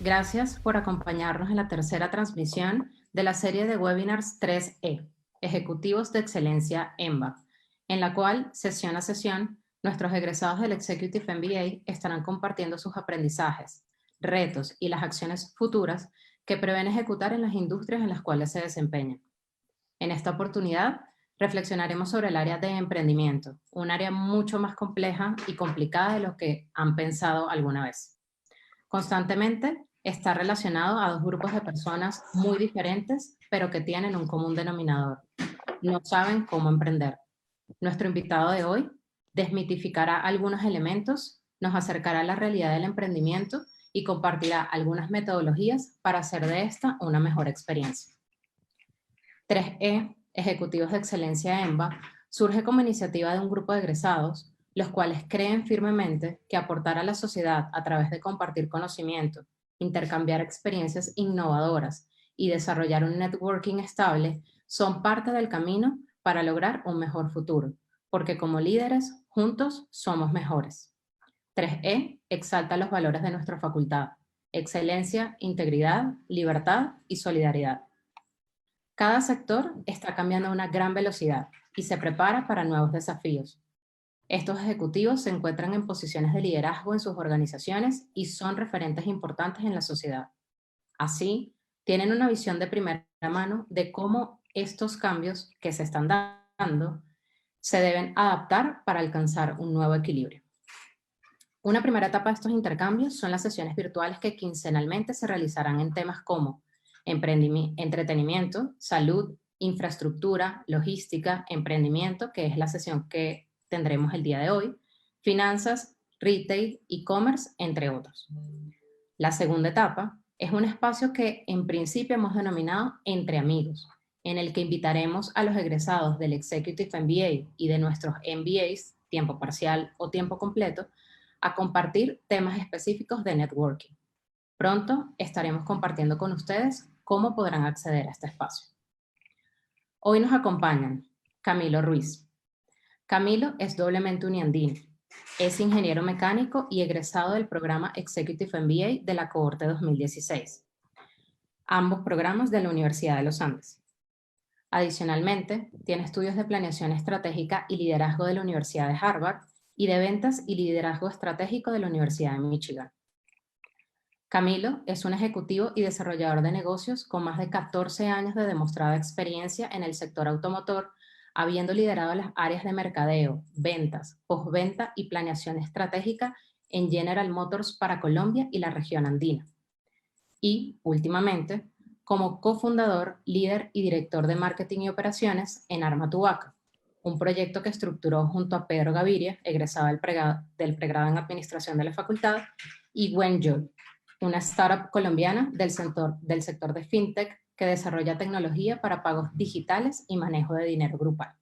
Gracias por acompañarnos en la tercera transmisión de la serie de webinars 3E, Ejecutivos de Excelencia EMBA, en la cual, sesión a sesión, nuestros egresados del Executive MBA estarán compartiendo sus aprendizajes, retos y las acciones futuras que prevén ejecutar en las industrias en las cuales se desempeñan. En esta oportunidad, reflexionaremos sobre el área de emprendimiento, un área mucho más compleja y complicada de lo que han pensado alguna vez. Constantemente está relacionado a dos grupos de personas muy diferentes, pero que tienen un común denominador. No saben cómo emprender. Nuestro invitado de hoy desmitificará algunos elementos, nos acercará a la realidad del emprendimiento y compartirá algunas metodologías para hacer de esta una mejor experiencia. 3E, Ejecutivos de Excelencia EMBA, surge como iniciativa de un grupo de egresados, los cuales creen firmemente que aportar a la sociedad a través de compartir conocimiento, intercambiar experiencias innovadoras y desarrollar un networking estable son parte del camino para lograr un mejor futuro, porque como líderes, juntos somos mejores. 3E exalta los valores de nuestra facultad: excelencia, integridad, libertad y solidaridad. Cada sector está cambiando a una gran velocidad y se prepara para nuevos desafíos. Estos ejecutivos se encuentran en posiciones de liderazgo en sus organizaciones y son referentes importantes en la sociedad. Así, tienen una visión de primera mano de cómo estos cambios que se están dando se deben adaptar para alcanzar un nuevo equilibrio. Una primera etapa de estos intercambios son las sesiones virtuales que quincenalmente se realizarán en temas como entretenimiento, salud, infraestructura, logística, emprendimiento, que es la sesión que tendremos el día de hoy, finanzas, retail, e-commerce, entre otros. La segunda etapa es un espacio que en principio hemos denominado Entre Amigos, en el que invitaremos a los egresados del Executive MBA y de nuestros MBAs, tiempo parcial o tiempo completo, a compartir temas específicos de networking. Pronto estaremos compartiendo con ustedes cómo podrán acceder a este espacio. Hoy nos acompañan Camilo Ruiz. Camilo es doblemente uniandino. Es ingeniero mecánico y egresado del programa Executive MBA de la cohorte 2016. Ambos programas de la Universidad de los Andes. Adicionalmente, tiene estudios de planeación estratégica y liderazgo de la Universidad de Harvard y de ventas y liderazgo estratégico de la Universidad de Michigan. Camilo es un ejecutivo y desarrollador de negocios con más de 14 años de demostrada experiencia en el sector automotor, habiendo liderado las áreas de mercadeo, ventas, postventa y planeación estratégica en General Motors para Colombia y la región andina. Y, últimamente, como cofundador, líder y director de marketing y operaciones en Arma Tubaca, un proyecto que estructuró junto a Pedro Gaviria, egresado del pregrado en administración de la facultad, y Wenjoy, una startup colombiana del sector de fintech que desarrolla tecnología para pagos digitales y manejo de dinero grupal.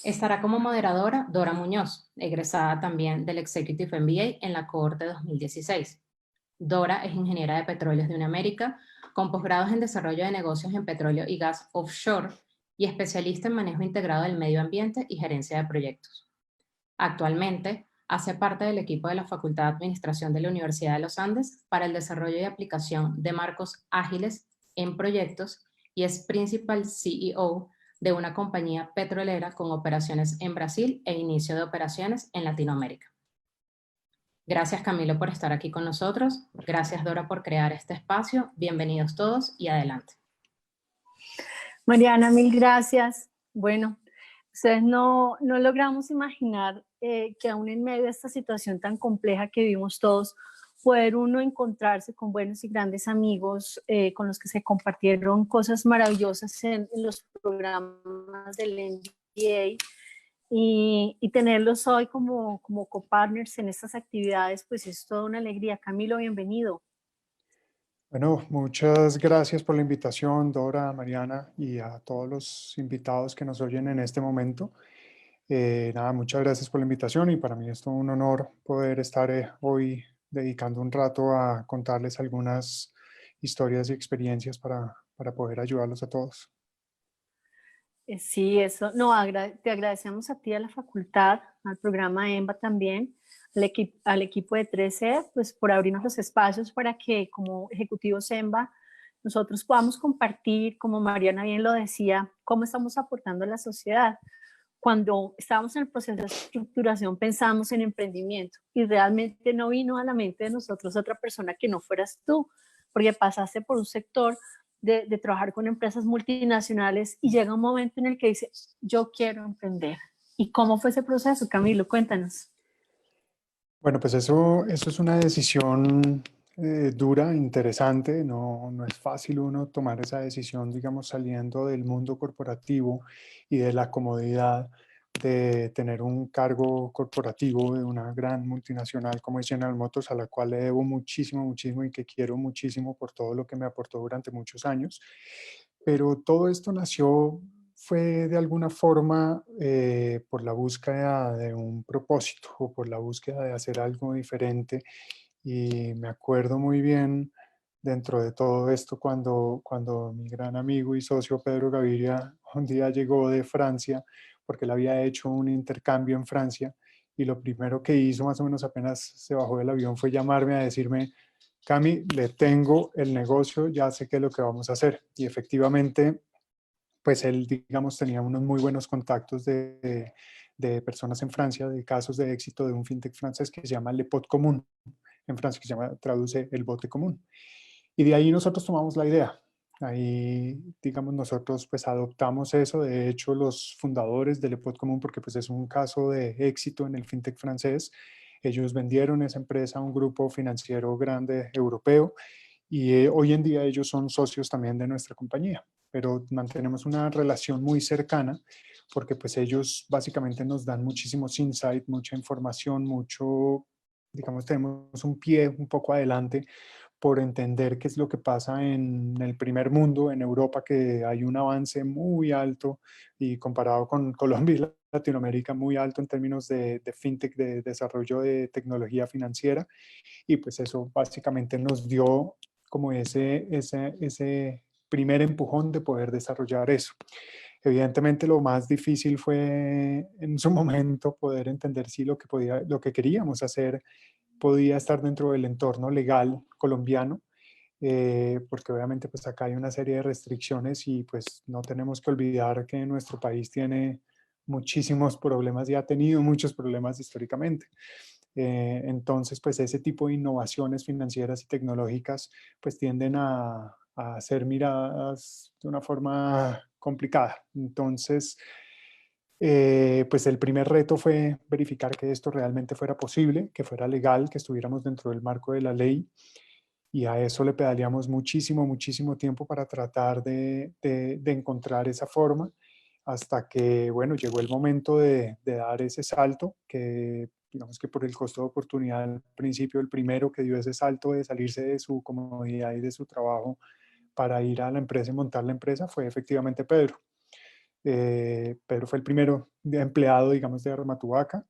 Estará como moderadora Dora Muñoz, egresada también del Executive MBA en la cohorte 2016. Dora es ingeniera de petróleos de UniAmérica, con posgrados en desarrollo de negocios en petróleo y gas offshore y especialista en manejo integrado del medio ambiente y gerencia de proyectos. Actualmente, hace parte del equipo de la Facultad de Administración de la Universidad de los Andes para el desarrollo y aplicación de marcos ágiles en proyectos y es Principal CEO de una compañía petrolera con operaciones en Brasil e inicio de operaciones en Latinoamérica. Gracias, Camilo, por estar aquí con nosotros. Gracias, Dora, por crear este espacio. Bienvenidos todos y adelante. Mariana, mil gracias. Bueno, ustedes no logramos imaginar que aún en medio de esta situación tan compleja que vivimos todos, poder uno encontrarse con buenos y grandes amigos con los que se compartieron cosas maravillosas en los programas del MBA y tenerlos hoy como copartners en estas actividades, pues es toda una alegría. Camilo, bienvenido. Bueno, muchas gracias por la invitación, Dora, Mariana, y a todos los invitados que nos oyen en este momento. Nada, muchas gracias por la invitación y para mí es todo un honor poder estar hoy dedicando un rato a contarles algunas historias y experiencias para poder ayudarlos a todos. Sí, eso, no, te agradecemos a ti, a la facultad, al programa EMBA también, al equipo de 13, pues por abrirnos los espacios para que como ejecutivos EMBA nosotros podamos compartir, como Mariana bien lo decía, cómo estamos aportando a la sociedad. Cuando estábamos en el proceso de estructuración pensamos en emprendimiento y realmente no vino a la mente de nosotros otra persona que no fueras tú, porque pasaste por un sector de trabajar con empresas multinacionales y llega un momento en el que dices, yo quiero emprender. ¿Y cómo fue ese proceso, Camilo? Cuéntanos. Bueno, pues eso es una decisión dura, interesante. No es fácil uno tomar esa decisión, digamos, saliendo del mundo corporativo y de la comodidad de tener un cargo corporativo de una gran multinacional como es General Motors, a la cual le debo muchísimo, muchísimo y que quiero muchísimo por todo lo que me aportó durante muchos años. Pero todo esto nació, fue de alguna forma por la búsqueda de un propósito o por la búsqueda de hacer algo diferente. Y me acuerdo muy bien dentro de todo esto cuando mi gran amigo y socio Pedro Gaviria un día llegó de Francia porque él había hecho un intercambio en Francia y lo primero que hizo más o menos apenas se bajó del avión fue llamarme a decirme: Cami, le tengo el negocio, ya sé qué es lo que vamos a hacer. Y efectivamente, pues él, digamos, tenía unos muy buenos contactos de personas en Francia, de casos de éxito de un fintech francés que se llama Le Pot Común, en Francia, que se llama, traduce el bote común. Y de ahí nosotros tomamos la idea. Ahí, digamos, nosotros pues adoptamos eso. De hecho, los fundadores de Le Pot Común, porque pues es un caso de éxito en el fintech francés, ellos vendieron esa empresa a un grupo financiero grande europeo y hoy en día ellos son socios también de nuestra compañía, pero mantenemos una relación muy cercana porque pues ellos básicamente nos dan muchísimos insight, mucha información, mucho, digamos, tenemos un pie un poco adelante por entender qué es lo que pasa en el primer mundo, en Europa, que hay un avance muy alto y comparado con Colombia y Latinoamérica, muy alto en términos de fintech, de desarrollo de tecnología financiera. Y pues eso básicamente nos dio como ese primer empujón de poder desarrollar eso. Evidentemente lo más difícil fue en su momento poder entender si lo que queríamos hacer podía estar dentro del entorno legal colombiano, porque obviamente pues acá hay una serie de restricciones y pues no tenemos que olvidar que nuestro país tiene muchísimos problemas y ha tenido muchos problemas históricamente. Entonces, pues ese tipo de innovaciones financieras y tecnológicas pues tienden a ser miradas de una forma complicada. Entonces, pues el primer reto fue verificar que esto realmente fuera posible, que fuera legal, que estuviéramos dentro del marco de la ley. Y a eso le pedaleamos muchísimo, muchísimo tiempo para tratar de encontrar esa forma, hasta que, bueno, llegó el momento de dar ese salto, que digamos que por el costo de oportunidad al principio, el primero que dio ese salto de salirse de su comodidad y de su trabajo para ir a la empresa y montar la empresa fue efectivamente Pedro. Pedro fue el primero empleado, digamos, de Armatubaca.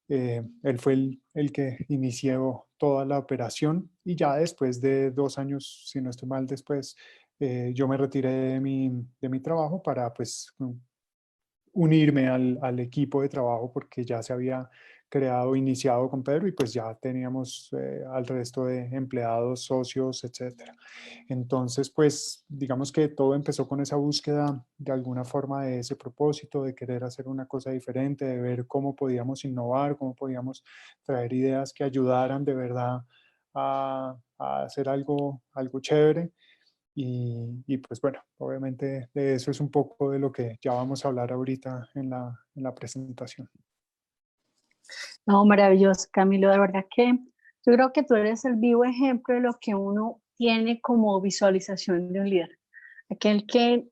Él fue el que inició toda la operación y ya después de 2 años, si no estoy mal, después yo me retiré de mi trabajo para pues unirme al equipo de trabajo porque ya se había creado, iniciado con Pedro y pues ya teníamos al resto de empleados, socios, etcétera. Entonces, pues digamos que todo empezó con esa búsqueda de alguna forma de ese propósito, de querer hacer una cosa diferente, de ver cómo podíamos innovar, cómo podíamos traer ideas que ayudaran de verdad a hacer algo chévere. Y pues bueno, obviamente de eso es un poco de lo que ya vamos a hablar ahorita en la presentación. No, maravilloso, Camilo, de verdad que yo creo que tú eres el vivo ejemplo de lo que uno tiene como visualización de un líder. Aquel que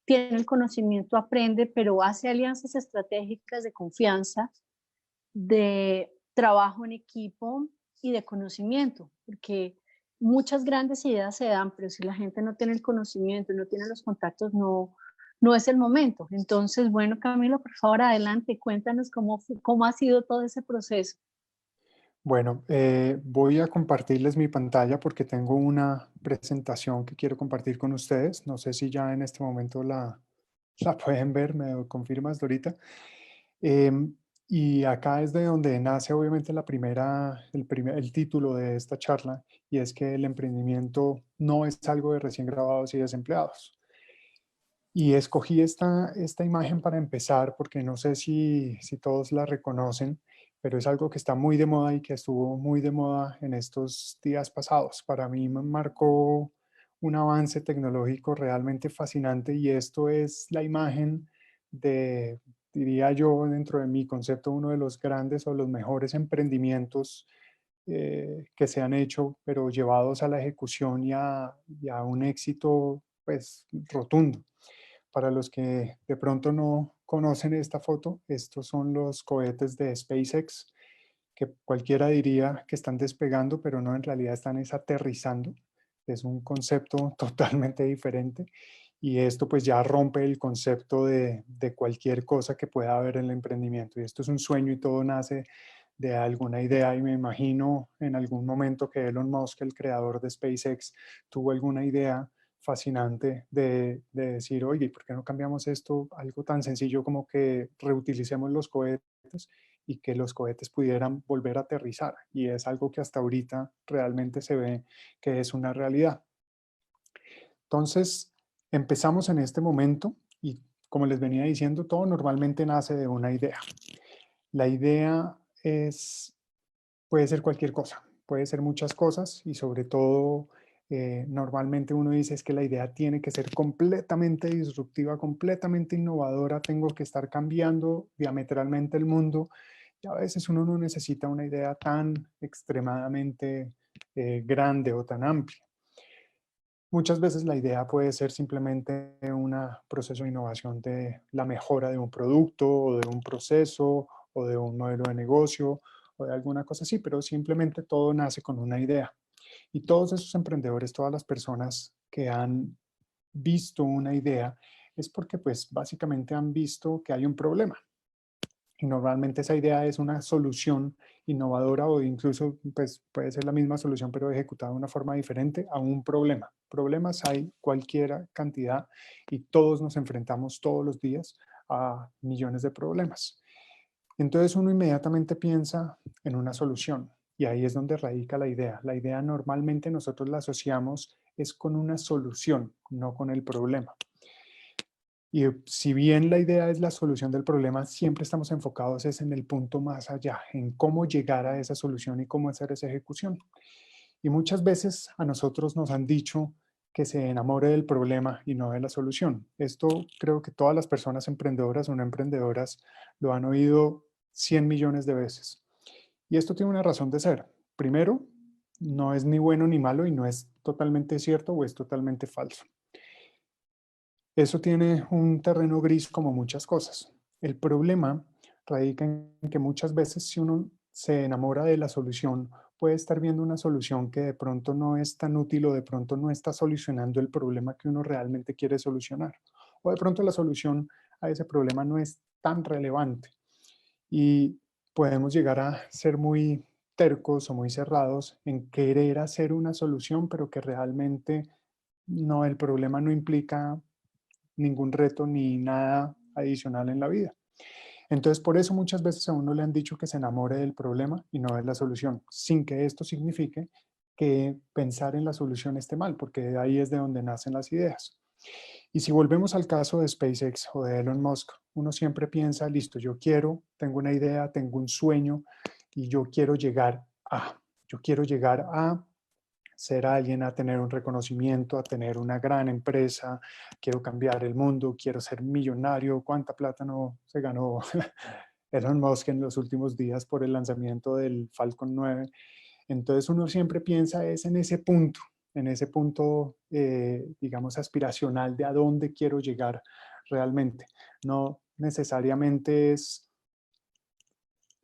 tiene el conocimiento, aprende, pero hace alianzas estratégicas de confianza, de trabajo en equipo y de conocimiento, porque muchas grandes ideas se dan, pero si la gente no tiene el conocimiento, no tiene los contactos, no es el momento. Entonces, bueno, Camilo, por favor, adelante, cuéntanos cómo ha sido todo ese proceso. Bueno, voy a compartirles mi pantalla porque tengo una presentación que quiero compartir con ustedes. No sé si ya en este momento la pueden ver, me lo confirmas, Dorita. Em, y acá es de donde nace obviamente el título de esta charla, y es que el emprendimiento no es algo de recién graduados y desempleados. Y escogí esta imagen para empezar porque no sé si todos la reconocen, pero es algo que está muy de moda y que estuvo muy de moda en estos días pasados. Para mí me marcó un avance tecnológico realmente fascinante, y esto es la imagen de, diría yo, dentro de mi concepto, uno de los grandes o los mejores emprendimientos que se han hecho, pero llevados a la ejecución y a un éxito pues rotundo. Para los que de pronto no conocen esta foto, estos son los cohetes de SpaceX, que cualquiera diría que están despegando, pero no, en realidad están aterrizando. Es un concepto totalmente diferente, y esto pues ya rompe el concepto de cualquier cosa que pueda haber en el emprendimiento. Y esto es un sueño y todo nace de alguna idea, y me imagino en algún momento que Elon Musk, el creador de SpaceX, tuvo alguna idea fascinante de decir, oye, ¿por qué no cambiamos esto? Algo tan sencillo como que reutilicemos los cohetes y que los cohetes pudieran volver a aterrizar. Y es algo que hasta ahorita realmente se ve que es una realidad. Entonces, empezamos en este momento y, como les venía diciendo, todo normalmente nace de una idea. La idea puede ser cualquier cosa, puede ser muchas cosas, y sobre todo normalmente uno dice es que la idea tiene que ser completamente disruptiva, completamente innovadora, tengo que estar cambiando diametralmente el mundo, y a veces uno no necesita una idea tan extremadamente grande o tan amplia. Muchas veces la idea puede ser simplemente un proceso de innovación de la mejora de un producto o de un proceso o de un modelo de negocio o de alguna cosa así, pero simplemente todo nace con una idea. Y todos esos emprendedores, todas las personas que han visto una idea, es porque pues básicamente han visto que hay un problema. Y normalmente esa idea es una solución innovadora, o incluso pues, puede ser la misma solución pero ejecutada de una forma diferente a un problema. Problemas hay cualquier cantidad, y todos nos enfrentamos todos los días a millones de problemas. Entonces uno inmediatamente piensa en una solución, y ahí es donde radica la idea. La idea normalmente nosotros la asociamos es con una solución, no con el problema. Y si bien la idea es la solución del problema, siempre estamos enfocados es en el punto más allá, en cómo llegar a esa solución y cómo hacer esa ejecución. Y muchas veces a nosotros nos han dicho que se enamore del problema y no de la solución. Esto creo que todas las personas emprendedoras o no emprendedoras lo han oído 100 millones de veces. Y esto tiene una razón de ser. Primero, no es ni bueno ni malo, y no es totalmente cierto o es totalmente falso. Eso tiene un terreno gris como muchas cosas. El problema radica en que muchas veces, si uno se enamora de la solución, puede estar viendo una solución que de pronto no es tan útil, o de pronto no está solucionando el problema que uno realmente quiere solucionar. O de pronto la solución a ese problema no es tan relevante. Y podemos llegar a ser muy tercos o muy cerrados en querer hacer una solución, pero que realmente no, el problema no implica ningún reto ni nada adicional en la vida. Entonces, por eso muchas veces a uno le han dicho que se enamore del problema y no de la solución, sin que esto signifique que pensar en la solución esté mal, porque de ahí es de donde nacen las ideas. Y si volvemos al caso de SpaceX o de Elon Musk, uno siempre piensa, listo, tengo una idea, tengo un sueño, y yo quiero llegar a ser alguien, a tener un reconocimiento, a tener una gran empresa, quiero cambiar el mundo, quiero ser millonario. ¿Cuánta plata no se ganó Elon Musk en los últimos días por el lanzamiento del Falcon 9? Entonces uno siempre piensa es en ese punto, digamos, aspiracional de a dónde quiero llegar realmente. No necesariamente es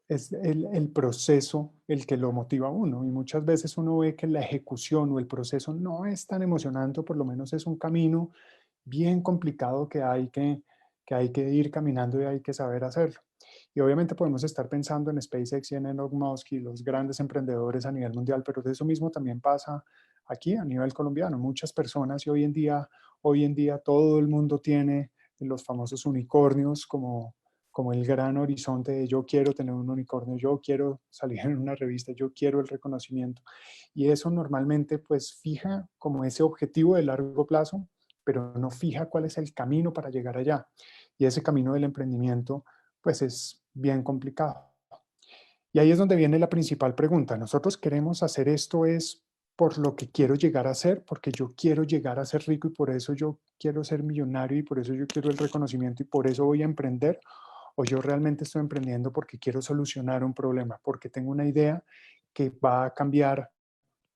el proceso el que lo motiva a uno, y muchas veces uno ve que la ejecución o el proceso no es tan emocionante, o por lo menos es un camino bien complicado que hay que ir caminando y hay que saber hacerlo. Y obviamente podemos estar pensando en SpaceX y en Elon Musk y los grandes emprendedores a nivel mundial, pero eso mismo también pasa aquí a nivel colombiano. Muchas personas, y hoy en día todo el mundo tiene los famosos unicornios como el gran horizonte de yo quiero tener un unicornio, yo quiero salir en una revista, yo quiero el reconocimiento. Y eso normalmente pues fija como ese objetivo de largo plazo, pero no fija cuál es el camino para llegar allá. Y ese camino del emprendimiento pues es bien complicado. Y ahí es donde viene la principal pregunta. ¿Nosotros queremos hacer esto es por lo que quiero llegar a ser, porque yo quiero llegar a ser rico y por eso yo quiero ser millonario y por eso yo quiero el reconocimiento y por eso voy a emprender? ¿O yo realmente estoy emprendiendo porque quiero solucionar un problema, porque tengo una idea que va a cambiar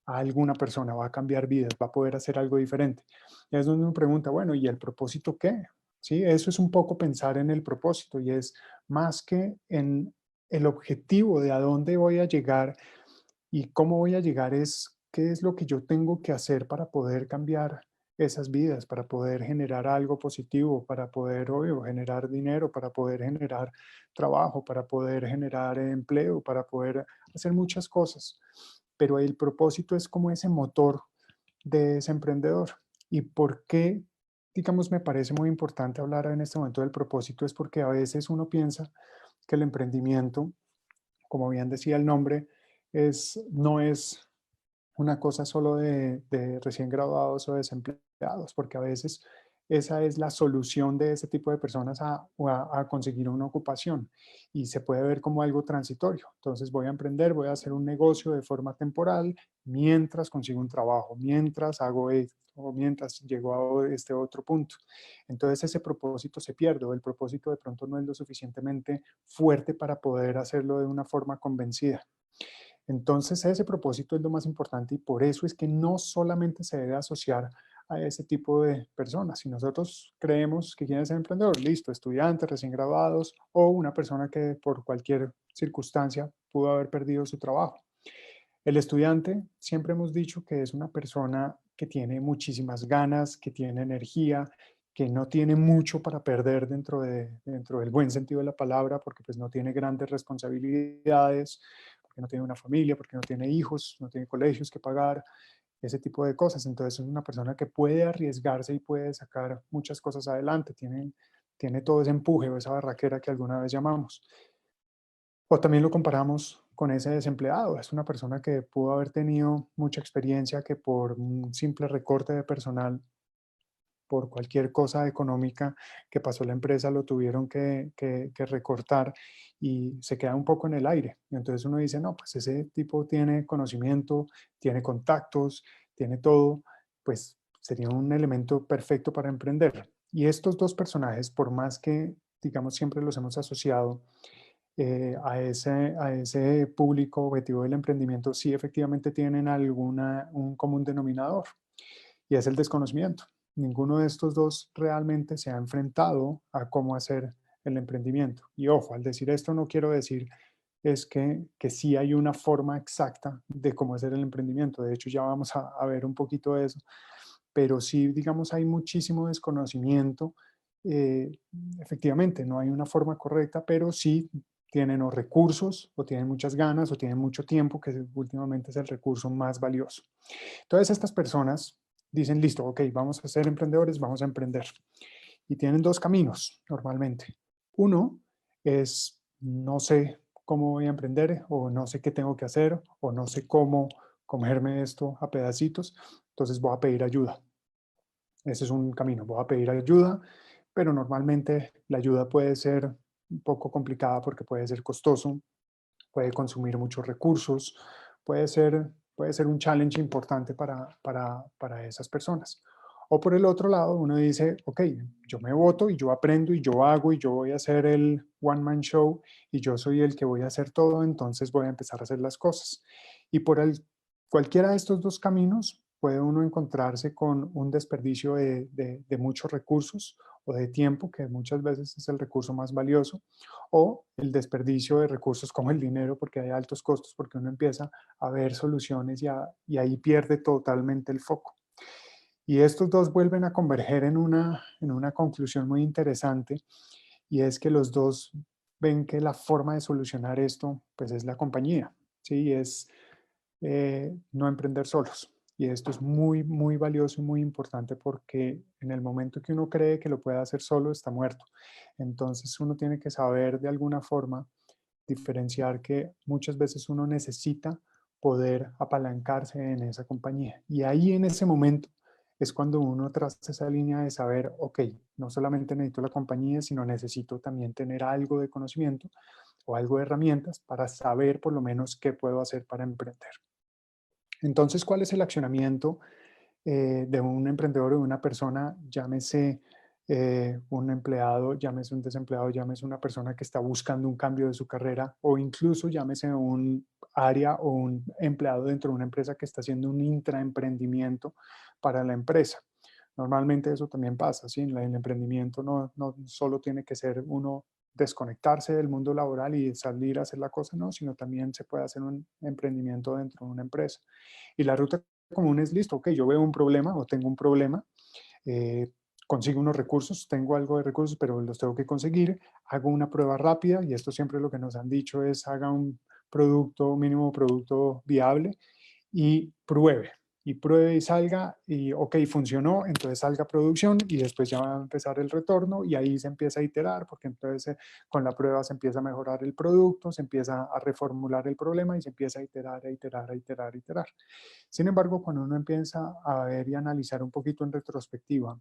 a alguna persona, va a cambiar vidas, va a poder hacer algo diferente? Y es donde uno pregunta, bueno, ¿y el propósito qué? ¿Sí? Eso es un poco pensar en el propósito y es más que en el objetivo de a dónde voy a llegar y cómo voy a llegar es qué es lo que yo tengo que hacer para poder cambiar esas vidas, para poder generar algo positivo, para poder, obvio, generar dinero, para poder generar trabajo, para poder generar empleo, para poder hacer muchas cosas. Pero el propósito es como ese motor de ese emprendedor. ¿Y por qué, digamos, me parece muy importante hablar en este momento del propósito? Es porque a veces uno piensa que el emprendimiento, como bien decía el nombre, no es una cosa solo de recién graduados o desempleados, porque a veces esa es la solución de ese tipo de personas a conseguir una ocupación y se puede ver como algo transitorio. Entonces voy a emprender, voy a hacer un negocio de forma temporal mientras consigo un trabajo, mientras hago esto o mientras llego a este otro punto. Entonces ese propósito se pierde o el propósito de pronto no es lo suficientemente fuerte para poder hacerlo de una forma convencida. Entonces, ese propósito es lo más importante y por eso es que no solamente se debe asociar a ese tipo de personas. Si nosotros creemos que quiere ser emprendedor, listo, estudiantes, recién graduados o una persona que por cualquier circunstancia pudo haber perdido su trabajo. El estudiante, siempre hemos dicho que es una persona que tiene muchísimas ganas, que tiene energía, que no tiene mucho para perder dentro del buen sentido de la palabra, porque pues no tiene grandes responsabilidades, porque no tiene una familia, porque no tiene hijos, no tiene colegios que pagar, ese tipo de cosas. Entonces es una persona que puede arriesgarse y puede sacar muchas cosas adelante, tiene todo ese empuje o esa barraquera que alguna vez llamamos. O también lo comparamos con ese desempleado. Es una persona que pudo haber tenido mucha experiencia, que por un simple recorte de personal, por cualquier cosa económica que pasó la empresa, lo tuvieron que recortar y se queda un poco en el aire. Y entonces uno dice, no, pues ese tipo tiene conocimiento, tiene contactos, tiene todo, pues sería un elemento perfecto para emprender. Y estos dos personajes, por más que, digamos, siempre los hemos asociado a ese público objetivo del emprendimiento, sí efectivamente tienen un común denominador y es el desconocimiento. Ninguno de estos dos realmente se ha enfrentado a cómo hacer el emprendimiento. Y ojo, al decir esto no quiero decir es que sí hay una forma exacta de cómo hacer el emprendimiento. De hecho, ya vamos a ver un poquito de eso. Pero sí, digamos, hay muchísimo desconocimiento. Eh, Efectivamente, no hay una forma correcta, pero sí tienen o recursos, o tienen muchas ganas, o tienen mucho tiempo, que últimamente es el recurso más valioso. Todas estas personas dicen, listo, ok, vamos a ser emprendedores, vamos a emprender. Y tienen dos caminos normalmente. Uno es, no sé cómo voy a emprender, o no sé qué tengo que hacer, o no sé cómo comerme esto a pedacitos, entonces voy a pedir ayuda. Ese es un camino, voy a pedir ayuda, pero normalmente la ayuda puede ser un poco complicada porque puede ser costoso, puede consumir muchos recursos, puede ser un challenge importante para esas personas. O por el otro lado, uno dice, ok, yo me voto y yo aprendo y yo hago y yo voy a hacer el one man show y yo soy el que voy a hacer todo, entonces voy a empezar a hacer las cosas. Y cualquiera de estos dos caminos puede uno encontrarse con un desperdicio de muchos recursos o de tiempo, que muchas veces es el recurso más valioso, o el desperdicio de recursos como el dinero, porque hay altos costos, porque uno empieza a ver soluciones y ahí pierde totalmente el foco. Y estos dos vuelven a converger en una conclusión muy interesante, y es que los dos ven que la forma de solucionar esto pues es la compañía, ¿sí? Es no emprender solos. Y esto es muy, muy valioso y muy importante porque en el momento que uno cree que lo puede hacer solo, está muerto. Entonces uno tiene que saber de alguna forma diferenciar que muchas veces uno necesita poder apalancarse en esa compañía. Y ahí en ese momento es cuando uno traza esa línea de saber, ok, no solamente necesito la compañía, sino necesito también tener algo de conocimiento o algo de herramientas para saber por lo menos qué puedo hacer para emprender. Entonces, ¿cuál es el accionamiento de un emprendedor o de una persona? Llámese un empleado, llámese un desempleado, llámese una persona que está buscando un cambio de su carrera o incluso llámese un área o un empleado dentro de una empresa que está haciendo un intraemprendimiento para la empresa. Normalmente eso también pasa, ¿sí? El emprendimiento no solo tiene que ser uno desconectarse del mundo laboral y salir a hacer la cosa, no, sino también se puede hacer un emprendimiento dentro de una empresa. Y la ruta común es listo, ok, yo veo un problema o tengo un problema, eh, consigo unos recursos, tengo algo de recursos, pero los tengo que conseguir, hago una prueba rápida y esto siempre lo que nos han dicho es haga un producto, mínimo producto viable y pruebe. Y pruebe y salga y ok, funcionó, entonces salga a producción y después ya va a empezar el retorno y ahí se empieza a iterar porque entonces con la prueba se empieza a mejorar el producto, se empieza a reformular el problema y se empieza a iterar, a iterar, a iterar, a iterar. Sin embargo, cuando uno empieza a ver y analizar un poquito en retrospectiva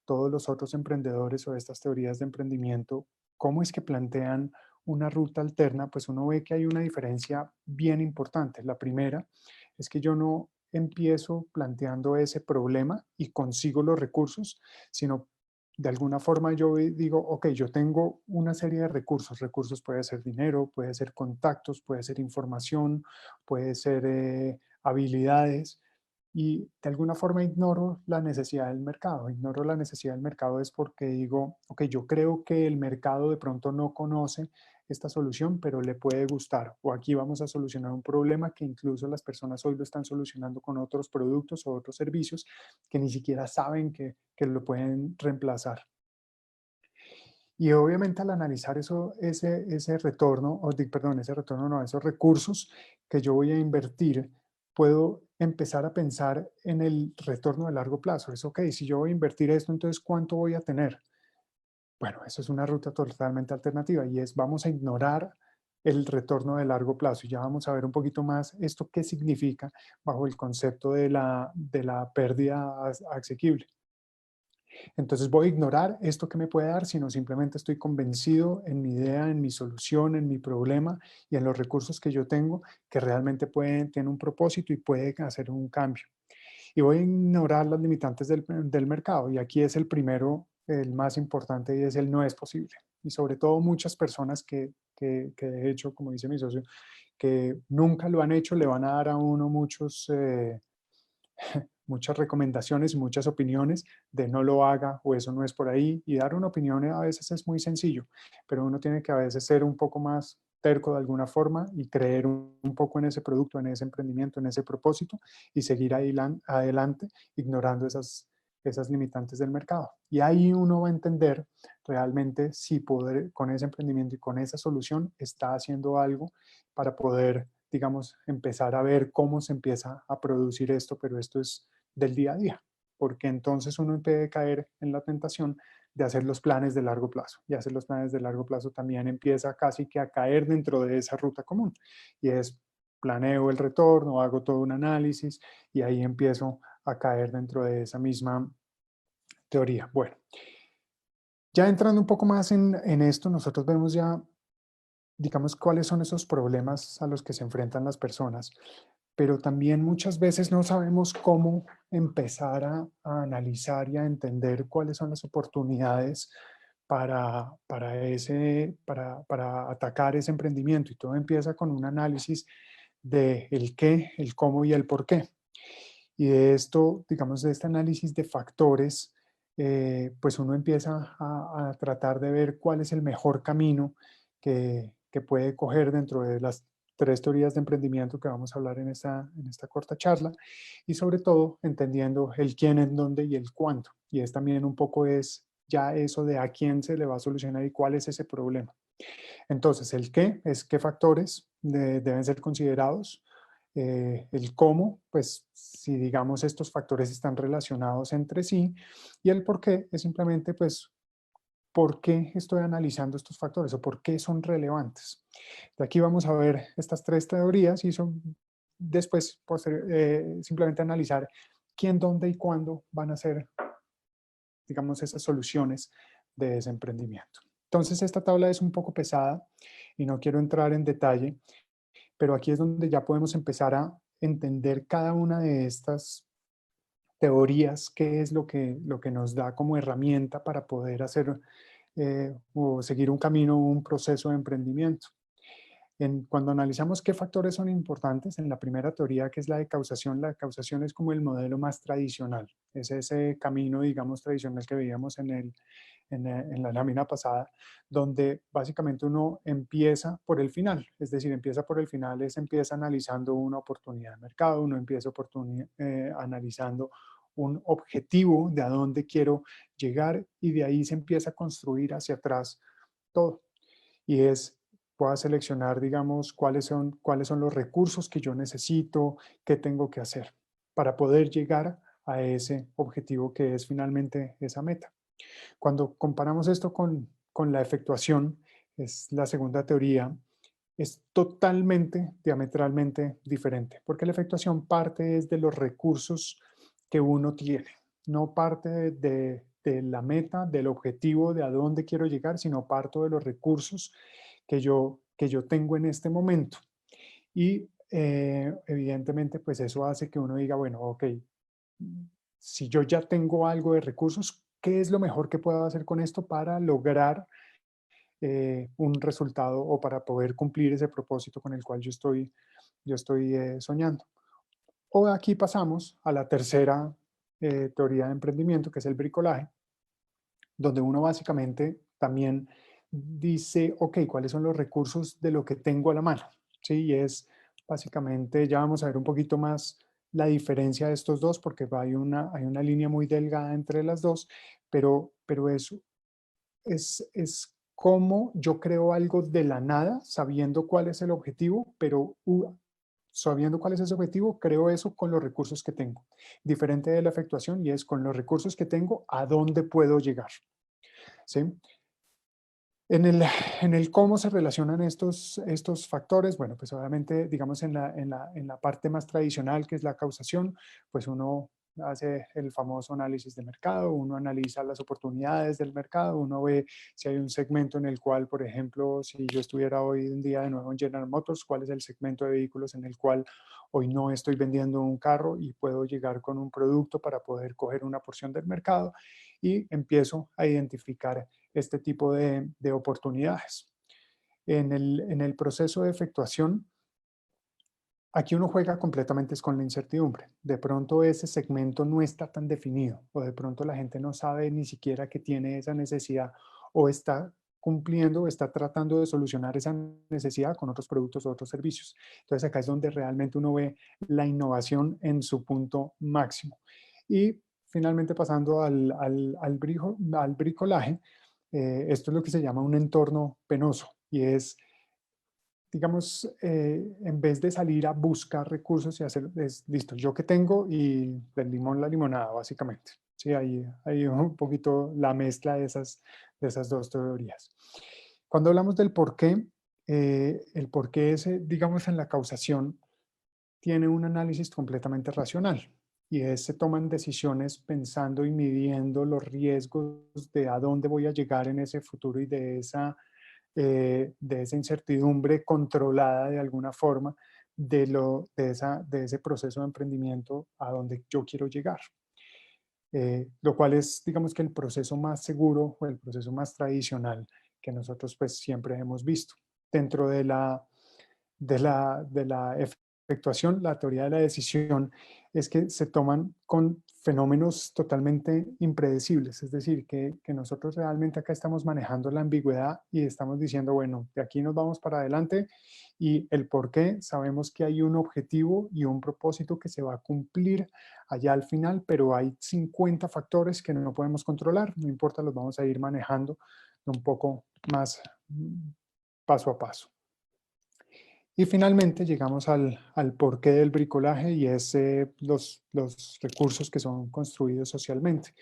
todos los otros emprendedores o estas teorías de emprendimiento, cómo es que plantean una ruta alterna, pues uno ve que hay una diferencia bien importante. La primera es que yo no empiezo planteando ese problema y consigo los recursos, sino de alguna forma yo digo, ok, yo tengo una serie de recursos. Recursos puede ser dinero, puede ser contactos, puede ser información, puede ser habilidades y de alguna forma ignoro la necesidad del mercado. Ignoro la necesidad del mercado es porque digo, ok, yo creo que el mercado de pronto no conoce esta solución, pero le puede gustar. O aquí vamos a solucionar un problema que incluso las personas hoy lo están solucionando con otros productos o otros servicios que ni siquiera saben que lo pueden reemplazar. Y obviamente al analizar ese retorno, perdón, ese retorno no, esos recursos que yo voy a invertir, puedo empezar a pensar en el retorno de largo plazo. Es ok, si yo voy a invertir esto, entonces ¿cuánto voy a tener? Bueno, eso es una ruta totalmente alternativa y es vamos a ignorar el retorno de largo plazo y ya vamos a ver un poquito más esto qué significa bajo el concepto de la pérdida asequible. Entonces voy a ignorar esto que me puede dar, sino simplemente estoy convencido en mi idea, en mi solución, en mi problema y en los recursos que yo tengo que realmente tienen un propósito y pueden hacer un cambio. Y voy a ignorar las limitantes del mercado. Y aquí es el primero, el más importante, y es el no es posible. Y sobre todo muchas personas que de hecho, como dice mi socio, que nunca lo han hecho, le van a dar a uno muchas recomendaciones y muchas opiniones de no lo haga o eso no es por ahí. Y dar una opinión a veces es muy sencillo, pero uno tiene que a veces ser un poco más terco de alguna forma y creer un poco en ese producto, en ese emprendimiento, en ese propósito y seguir adelante ignorando esas limitantes del mercado. Y ahí uno va a entender realmente si poder, con ese emprendimiento y con esa solución está haciendo algo para poder, digamos, empezar a ver cómo se empieza a producir esto, pero esto es del día a día, porque entonces uno puede caer en la tentación de hacer los planes de largo plazo. Y hacer los planes de largo plazo también empieza casi que a caer dentro de esa ruta común. Y es planeo el retorno, hago todo un análisis y ahí empiezo a caer dentro de esa misma teoría. Bueno, ya entrando un poco más en esto, nosotros vemos ya, digamos, cuáles son esos problemas a los que se enfrentan las personas, pero también muchas veces no sabemos cómo empezar a analizar y a entender cuáles son las oportunidades para atacar ese emprendimiento. Y todo empieza con un análisis de el qué, el cómo y el por qué. Y de esto, digamos, de este análisis de factores, pues uno empieza a tratar de ver cuál es el mejor camino que puede coger dentro de las tres teorías de emprendimiento que vamos a hablar en esta corta charla y sobre todo entendiendo el quién, en dónde y el cuándo. Y es también un poco es ya eso de a quién se le va a solucionar y cuál es ese problema. Entonces, el qué es qué factores deben ser considerados, el cómo, pues si digamos estos factores están relacionados entre sí, y el por qué es simplemente pues por qué estoy analizando estos factores o por qué son relevantes. De aquí vamos a ver estas tres teorías y después simplemente analizar quién, dónde y cuándo van a ser, digamos, esas soluciones de ese emprendimiento. Entonces esta tabla es un poco pesada y no quiero entrar en detalle, pero aquí es donde ya podemos empezar a entender cada una de estas teorías, qué es lo que nos da como herramienta para poder hacer o seguir un camino, un proceso de emprendimiento. Cuando analizamos qué factores son importantes, en la primera teoría, que es la de causación es como el modelo más tradicional. Es ese camino, digamos, tradicional que veíamos en la lámina pasada, donde básicamente uno empieza por el final. Es decir, empieza por el final, empieza analizando una oportunidad de mercado, uno empieza analizando un objetivo de a dónde quiero llegar y de ahí se empieza a construir hacia atrás todo. Y puedo seleccionar, digamos, cuáles son los recursos que yo necesito, qué tengo que hacer para poder llegar a ese objetivo que es finalmente esa meta. Cuando comparamos esto con la efectuación, es la segunda teoría, es totalmente, diametralmente diferente, porque la efectuación parte es de los recursos que uno tiene, no parte de la meta, del objetivo, de a dónde quiero llegar, sino parto de los recursos que yo tengo en este momento. Y evidentemente, pues eso hace que uno diga, bueno, ok, si yo ya tengo algo de recursos, ¿qué es lo mejor que puedo hacer con esto para lograr un resultado o para poder cumplir ese propósito con el cual yo estoy soñando? O aquí pasamos a la tercera teoría de emprendimiento, que es el bricolaje, donde uno básicamente también dice, ok, ¿cuáles son los recursos de lo que tengo a la mano? Sí, y es básicamente, ya vamos a ver un poquito más la diferencia de estos dos, porque hay una línea muy delgada entre las dos, pero eso es cómo yo creo algo de la nada, sabiendo cuál es el objetivo, pero sabiendo cuál es ese objetivo, creo eso con los recursos que tengo. Diferente de la efectuación, y es con los recursos que tengo, ¿a dónde puedo llegar? ¿Sí? En el cómo se relacionan estos factores, bueno, pues obviamente, digamos, en la parte más tradicional, que es la causación, pues uno hace el famoso análisis de mercado, uno analiza las oportunidades del mercado, uno ve si hay un segmento en el cual, por ejemplo, si yo estuviera hoy en día de nuevo en General Motors, cuál es el segmento de vehículos en el cual hoy no estoy vendiendo un carro y puedo llegar con un producto para poder coger una porción del mercado, y empiezo a identificar este tipo de oportunidades. En el proceso de efectuación, aquí uno juega completamente con la incertidumbre. De pronto ese segmento no está tan definido, o de pronto la gente no sabe ni siquiera que tiene esa necesidad, o está cumpliendo, o está tratando de solucionar esa necesidad con otros productos o otros servicios. Entonces acá es donde realmente uno ve la innovación en su punto máximo. Y finalmente, pasando al bricolaje, esto es lo que se llama un entorno penoso, y es, digamos, en vez de salir a buscar recursos y hacer, listo, yo que tengo, y del limón la limonada, básicamente. Sí, ahí un poquito la mezcla de esas dos teorías. Cuando hablamos del por qué, el por qué digamos, en la causación, tiene un análisis completamente racional, y se toman decisiones pensando y midiendo los riesgos de a dónde voy a llegar en ese futuro, y de esa incertidumbre controlada de alguna forma de ese proceso de emprendimiento a donde yo quiero llegar. Lo cual es, digamos, que el proceso más seguro o el proceso más tradicional que nosotros pues siempre hemos visto. Dentro de la efectuación, la teoría de la decisión es que se toman con fenómenos totalmente impredecibles, es decir, que nosotros realmente acá estamos manejando la ambigüedad y estamos diciendo, bueno, de aquí nos vamos para adelante, y el por qué sabemos que hay un objetivo y un propósito que se va a cumplir allá al final, pero hay 50 factores que no podemos controlar, no importa, los vamos a ir manejando un poco más paso a paso. Y finalmente llegamos al porqué del bricolaje y es los recursos que son construidos socialmente.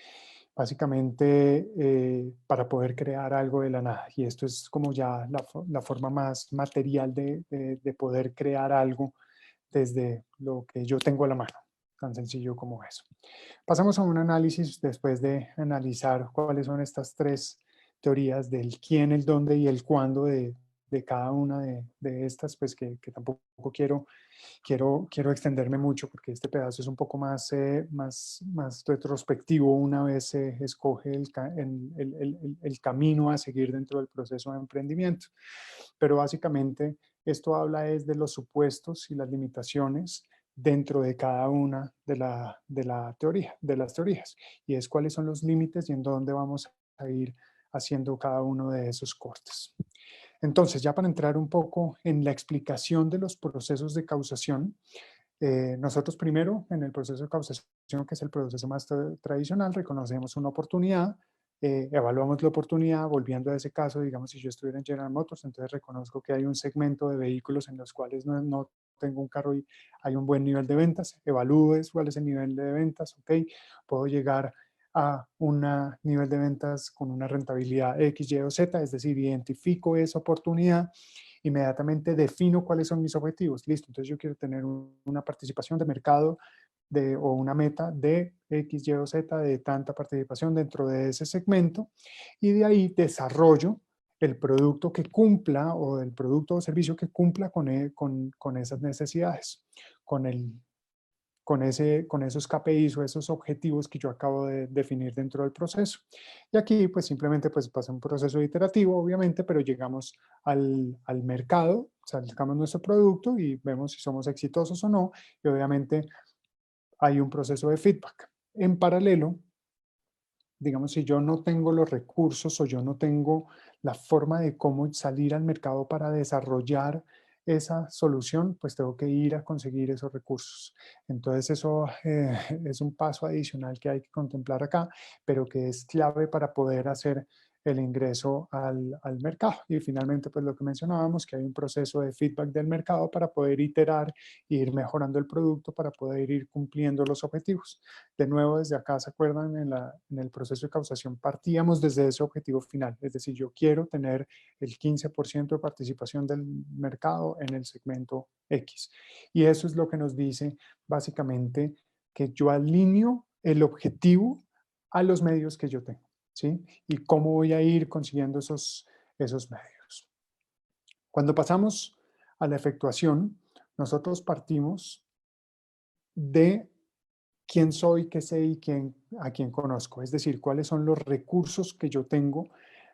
Básicamente para poder crear algo de la nada. Y esto es como ya la forma más material de poder crear algo desde lo que yo tengo a la mano. Tan sencillo como eso. Pasamos a un análisis después de analizar cuáles son estas tres teorías del quién, el dónde y el cuándo de cada una de estas, pues que tampoco quiero extenderme mucho porque este pedazo es un poco más retrospectivo una vez se escoge el camino a seguir dentro del proceso de emprendimiento. Pero básicamente esto habla es de los supuestos y las limitaciones dentro de cada una de las teorías, y es cuáles son los límites y en dónde vamos a ir haciendo cada uno de esos cortes. Entonces, ya para entrar un poco en la explicación de los procesos de causación, nosotros primero en el proceso de causación, que es el proceso más tradicional, reconocemos una oportunidad, evaluamos la oportunidad, volviendo a ese caso, digamos, si yo estuviera en General Motors, entonces reconozco que hay un segmento de vehículos en los cuales no tengo un carro y hay un buen nivel de ventas, evalúes cuál es el nivel de ventas, ok, puedo llegar a un nivel de ventas con una rentabilidad X, Y o Z, es decir, identifico esa oportunidad, inmediatamente defino cuáles son mis objetivos. Listo, entonces yo quiero tener una participación de mercado o una meta de X, Y o Z de tanta participación dentro de ese segmento y de ahí desarrollo el producto que cumpla o el producto o servicio que cumpla con esas necesidades, con esos KPIs o esos objetivos que yo acabo de definir dentro del proceso. Y aquí pues simplemente pues pasa un proceso iterativo obviamente, pero llegamos al mercado, sacamos nuestro producto y vemos si somos exitosos o no, y obviamente hay un proceso de feedback. En paralelo, digamos, si yo no tengo los recursos o yo no tengo la forma de cómo salir al mercado para desarrollar esa solución, pues tengo que ir a conseguir esos recursos. Entonces eso es un paso adicional que hay que contemplar acá, pero que es clave para poder hacer el ingreso al mercado. Y finalmente, pues lo que mencionábamos, que hay un proceso de feedback del mercado para poder iterar e ir mejorando el producto para poder ir cumpliendo los objetivos. De nuevo, desde acá, ¿se acuerdan? En el proceso de causación partíamos desde ese objetivo final, es decir, yo quiero tener el 15% de participación del mercado en el segmento X. Y eso es lo que nos dice básicamente que yo alineo el objetivo a los medios que yo tengo, ¿sí? Y cómo voy a ir consiguiendo esos medios. Cuando pasamos a la efectuación, nosotros partimos de quién soy, qué sé y a quién conozco. Es decir, cuáles son los recursos que yo tengo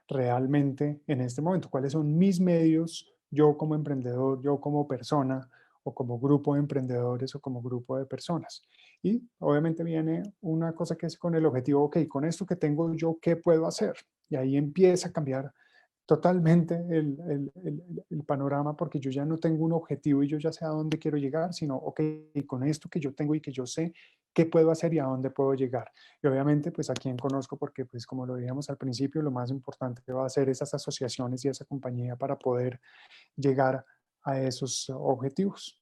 realmente en este momento, cuáles son mis medios, yo como emprendedor, yo como persona o como grupo de emprendedores o como grupo de personas. Y obviamente viene una cosa que es con el objetivo, ok, con esto que tengo yo, ¿qué puedo hacer? Y ahí empieza a cambiar totalmente el panorama porque yo ya no tengo un objetivo y yo ya sé a dónde quiero llegar, sino, ok, con esto que yo tengo y que yo sé, ¿qué puedo hacer y a dónde puedo llegar? Y obviamente, pues a quién conozco porque, pues como lo dijimos al principio, lo más importante que va a ser esas asociaciones y esa compañía para poder llegar a esos objetivos.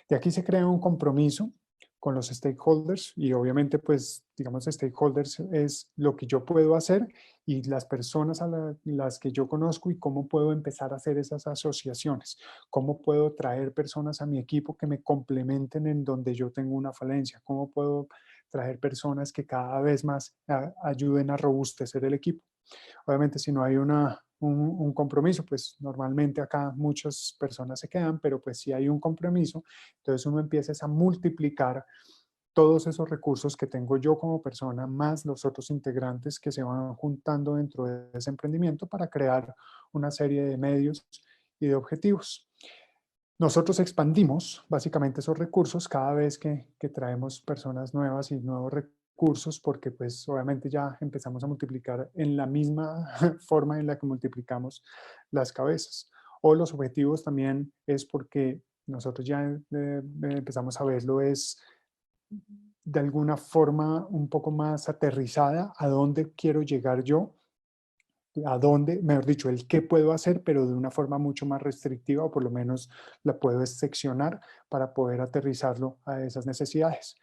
De aquí se crea un compromiso con los stakeholders y obviamente pues digamos stakeholders es lo que yo puedo hacer y las personas a las que yo conozco y cómo puedo empezar a hacer esas asociaciones, cómo puedo traer personas a mi equipo que me complementen en donde yo tengo una falencia, cómo puedo traer personas que cada vez más ayuden a robustecer el equipo. Obviamente, si no hay un compromiso, pues normalmente acá muchas personas se quedan, pero pues si hay un compromiso, entonces uno empieza a multiplicar todos esos recursos que tengo yo como persona, más los otros integrantes que se van juntando dentro de ese emprendimiento para crear una serie de medios y de objetivos. Nosotros expandimos básicamente esos recursos cada vez que traemos personas nuevas y nuevos recursos porque pues obviamente ya empezamos a multiplicar en la misma forma en la que multiplicamos las cabezas. O los objetivos también es porque nosotros ya empezamos a verlo es de alguna forma un poco más aterrizada a dónde quiero llegar yo a dónde, mejor dicho, el qué puedo hacer, pero de una forma mucho más restrictiva, o por lo menos la puedo seccionar para poder aterrizarlo a esas necesidades.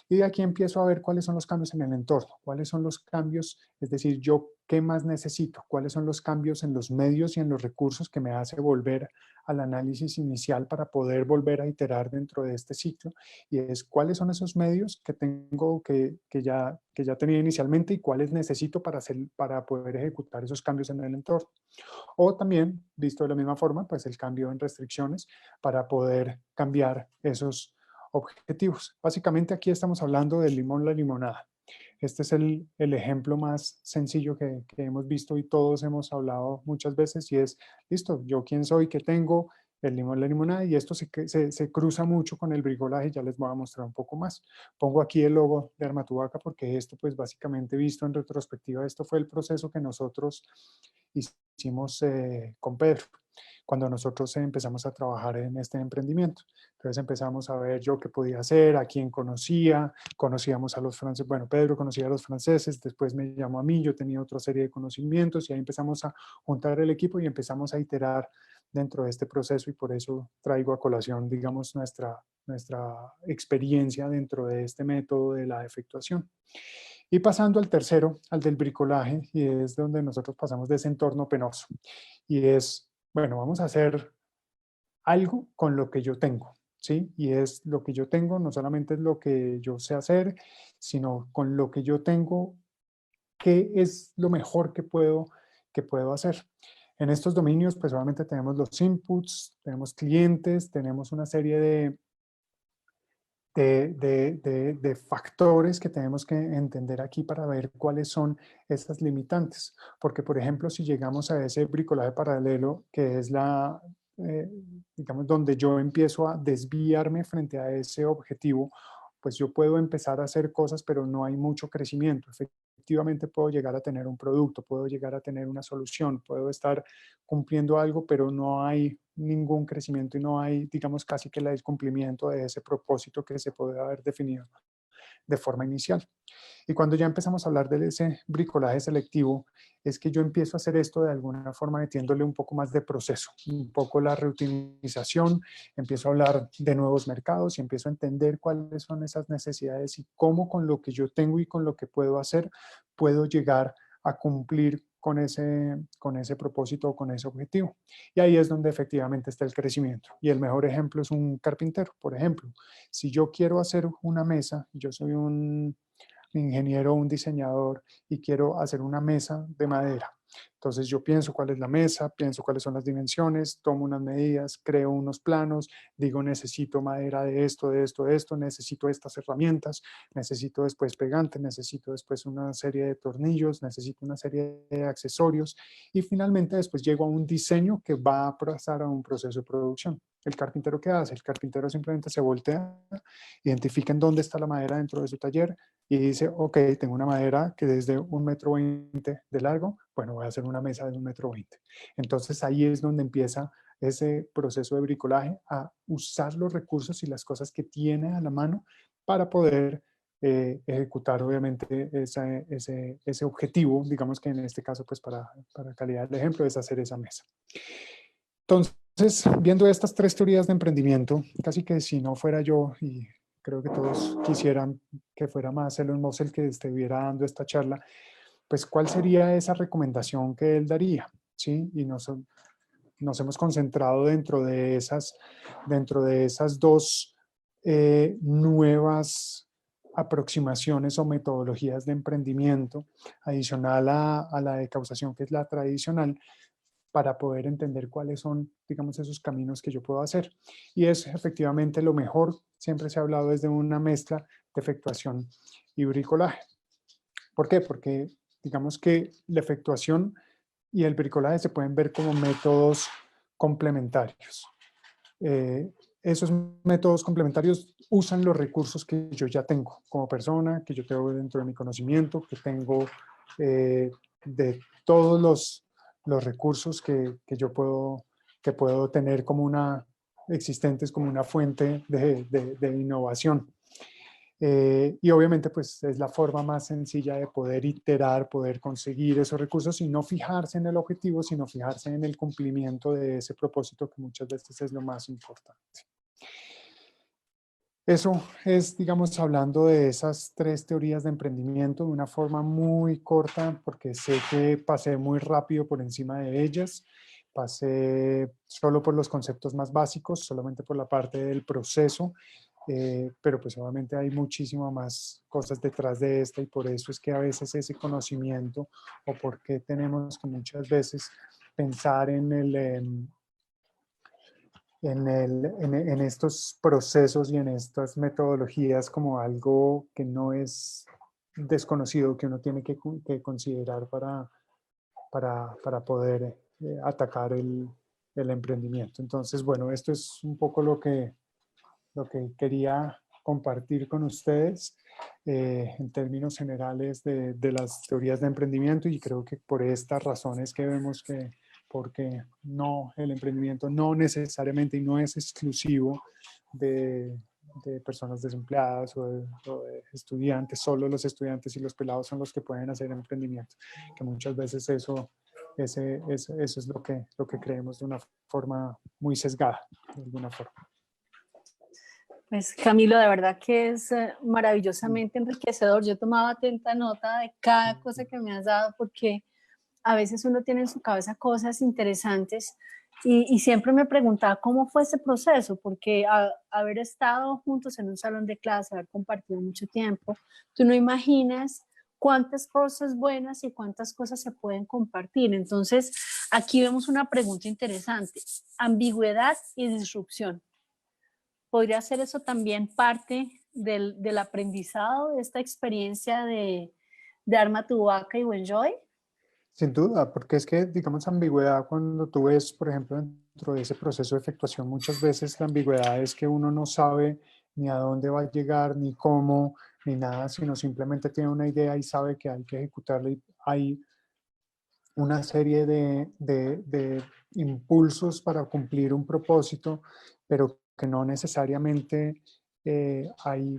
Y de aquí empiezo a ver cuáles son los cambios en el entorno, cuáles son los cambios, es decir, yo qué más necesito, cuáles son los cambios en los medios y en los recursos que me hace volver al análisis inicial para poder volver a iterar dentro de este ciclo, y es cuáles son esos medios que tengo que ya tenía inicialmente y cuáles necesito para poder ejecutar esos cambios en el entorno. O también, visto de la misma forma, pues el cambio en restricciones para poder cambiar esos objetivos. Básicamente aquí estamos hablando del limón, la limonada. Este es el ejemplo más sencillo que hemos visto y todos hemos hablado muchas veces, y es, listo, yo quién soy, qué tengo, el limón, la limonada, y esto se cruza mucho con el bricolaje. Ya les voy a mostrar un poco más. Pongo aquí el logo de Armatubaca porque esto, pues básicamente visto en retrospectiva, esto fue el proceso que nosotros hicimos con Pedro cuando nosotros empezamos a trabajar en este emprendimiento. Entonces empezamos a ver yo qué podía hacer, a quién conocía, conocíamos a los franceses, bueno, Pedro conocía a los franceses, después me llamó a mí, yo tenía otra serie de conocimientos, y ahí empezamos a juntar el equipo y empezamos a iterar dentro de este proceso, y por eso traigo a colación, digamos, nuestra experiencia dentro de este método de la efectuación. Y pasando al tercero, al del bricolaje, y es donde nosotros pasamos de ese entorno penoso, y es, bueno, vamos a hacer algo con lo que yo tengo, ¿sí? Y es lo que yo tengo, no solamente es lo que yo sé hacer, sino con lo que yo tengo, qué es lo mejor que puedo hacer. En estos dominios, pues obviamente tenemos los inputs, tenemos clientes, tenemos una serie de factores que tenemos que entender aquí para ver cuáles son esas limitantes. Porque, por ejemplo, si llegamos a ese bricolaje paralelo, que es digamos, donde yo empiezo a desviarme frente a ese objetivo, pues yo puedo empezar a hacer cosas, pero no hay mucho crecimiento. Efectivamente puedo llegar a tener un producto, puedo llegar a tener una solución, puedo estar cumpliendo algo, pero no hay ningún crecimiento y no hay, digamos, casi que el cumplimiento de ese propósito que se puede haber definido de forma inicial. Y cuando ya empezamos a hablar de ese bricolaje selectivo, es que yo empiezo a hacer esto de alguna forma metiéndole un poco más de proceso, un poco la reutilización, empiezo a hablar de nuevos mercados y empiezo a entender cuáles son esas necesidades y cómo con lo que yo tengo y con lo que puedo hacer, puedo llegar a cumplir con ese propósito o con ese objetivo. Y ahí es donde efectivamente está el crecimiento. Y el mejor ejemplo es un carpintero. Por ejemplo, si yo quiero hacer una mesa, yo soy un ingeniero, un diseñador, y quiero hacer una mesa de madera. Entonces yo pienso cuál es la mesa, pienso cuáles son las dimensiones, tomo unas medidas, creo unos planos, digo necesito madera de esto, de esto, de esto, necesito estas herramientas, necesito después pegantes, necesito después una serie de tornillos, necesito una serie de accesorios, y finalmente después llego a un diseño que va a pasar a un proceso de producción. ¿El carpintero qué hace? El carpintero simplemente se voltea, identifica en dónde está la madera dentro de su taller y dice, ok, tengo una madera que desde 1,20 m de largo, bueno, voy a hacer una mesa de 1,20 m. Entonces ahí es donde empieza ese proceso de bricolaje, a usar los recursos y las cosas que tiene a la mano para poder ejecutar obviamente ese objetivo, digamos que en este caso, pues para calidad del ejemplo, es hacer esa mesa. Entonces, viendo estas tres teorías de emprendimiento, casi que si no fuera yo, y creo que todos quisieran que fuera más Elon Musk el que estuviera dando esta charla, pues ¿cuál sería esa recomendación que él daría? ¿Sí? Y nos hemos concentrado dentro de esas dos nuevas aproximaciones o metodologías de emprendimiento, adicional a la de causación, que es la tradicional, para poder entender cuáles son, digamos, esos caminos que yo puedo hacer. Y es efectivamente lo mejor, siempre se ha hablado desde una mezcla de efectuación y bricolaje. ¿Por qué? Porque digamos que la efectuación y el bricolaje se pueden ver como métodos complementarios. Esos métodos complementarios usan los recursos que yo ya tengo como persona, que yo tengo dentro de mi conocimiento, que tengo de todos los recursos que yo puedo tener existentes como una fuente de innovación. Y obviamente pues es la forma más sencilla de poder iterar, poder conseguir esos recursos y no fijarse en el objetivo, sino fijarse en el cumplimiento de ese propósito que muchas veces es lo más importante. Eso es, digamos, hablando de esas 3 teorías de emprendimiento de una forma muy corta, porque sé que pasé muy rápido por encima de ellas. Pasé solo por los conceptos más básicos, solamente por la parte del proceso, pero pues obviamente hay muchísimas más cosas detrás de esta y por eso es que a veces ese conocimiento o por qué tenemos que muchas veces pensar en estos procesos y en estas metodologías como algo que no es desconocido, que uno tiene que considerar para poder atacar el emprendimiento. Entonces, bueno, esto es un poco lo que quería compartir con ustedes en términos generales de las teorías de emprendimiento y creo que por estas razones que vemos que porque no, el emprendimiento no necesariamente y no es exclusivo de personas desempleadas o de estudiantes, solo los estudiantes y los pelados son los que pueden hacer emprendimiento, que muchas veces eso es lo que creemos de una forma muy sesgada, de alguna forma. Pues Camilo, de verdad que es maravillosamente enriquecedor. Yo tomaba atenta nota de cada cosa que me has dado porque a veces uno tiene en su cabeza cosas interesantes y siempre me preguntaba cómo fue ese proceso, porque haber estado juntos en un salón de clase, haber compartido mucho tiempo, tú no imaginas cuántas cosas buenas y cuántas cosas se pueden compartir. Entonces, aquí vemos una pregunta interesante, ambigüedad y disrupción. ¿Podría ser eso también parte del aprendizado de esta experiencia de Arma tu Vaca y Enjoy? Sin duda, porque es que, digamos, ambigüedad, cuando tú ves, por ejemplo, dentro de ese proceso de efectuación, muchas veces la ambigüedad es que uno no sabe ni a dónde va a llegar, ni cómo, ni nada, sino simplemente tiene una idea y sabe que hay que ejecutarla y hay una serie de impulsos para cumplir un propósito, pero que no necesariamente hay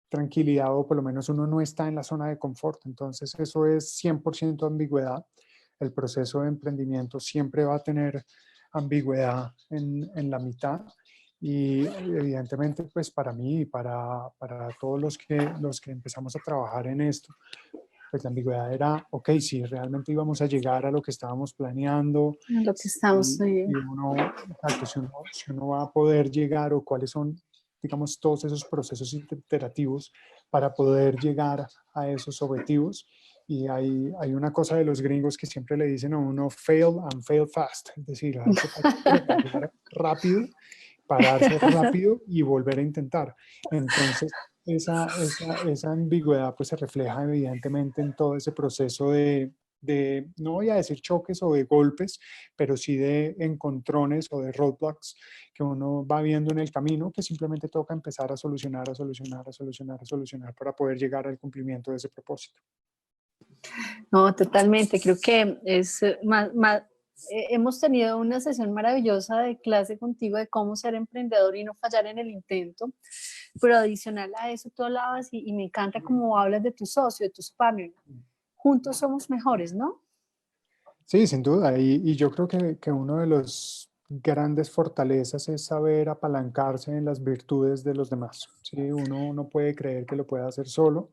tranquilidad o por lo menos uno no está en la zona de confort. Entonces eso es 100% ambigüedad. El proceso de emprendimiento siempre va a tener ambigüedad en la mitad y evidentemente pues para mí y para todos los que empezamos a trabajar en esto, pues la ambigüedad era, ok, si realmente íbamos a llegar a lo que estábamos planeando, Lo que estamos y uno, exacto, si uno va a poder llegar o cuáles son, digamos, todos esos procesos iterativos para poder llegar a esos objetivos. Y hay una cosa de los gringos que siempre le dicen a uno, fail and fail fast, es decir, hay que fallar rápido, pararse rápido y volver a intentar. Entonces, esa ambigüedad pues se refleja evidentemente en todo ese proceso no voy a decir choques o de golpes, pero sí de encontrones o de roadblocks que uno va viendo en el camino que simplemente toca empezar a solucionar, a solucionar, a solucionar, a solucionar para poder llegar al cumplimiento de ese propósito. No, totalmente. Creo que es hemos tenido una sesión maravillosa de clase contigo de cómo ser emprendedor y no fallar en el intento. Pero adicional a eso, tú hablabas y me encanta cómo hablas de tu socio, de tus partners. Juntos somos mejores, ¿no? Sí, sin duda. Y yo creo que uno de los grandes fortalezas es saber apalancarse en las virtudes de los demás. ¿Sí? Uno no puede creer que lo pueda hacer solo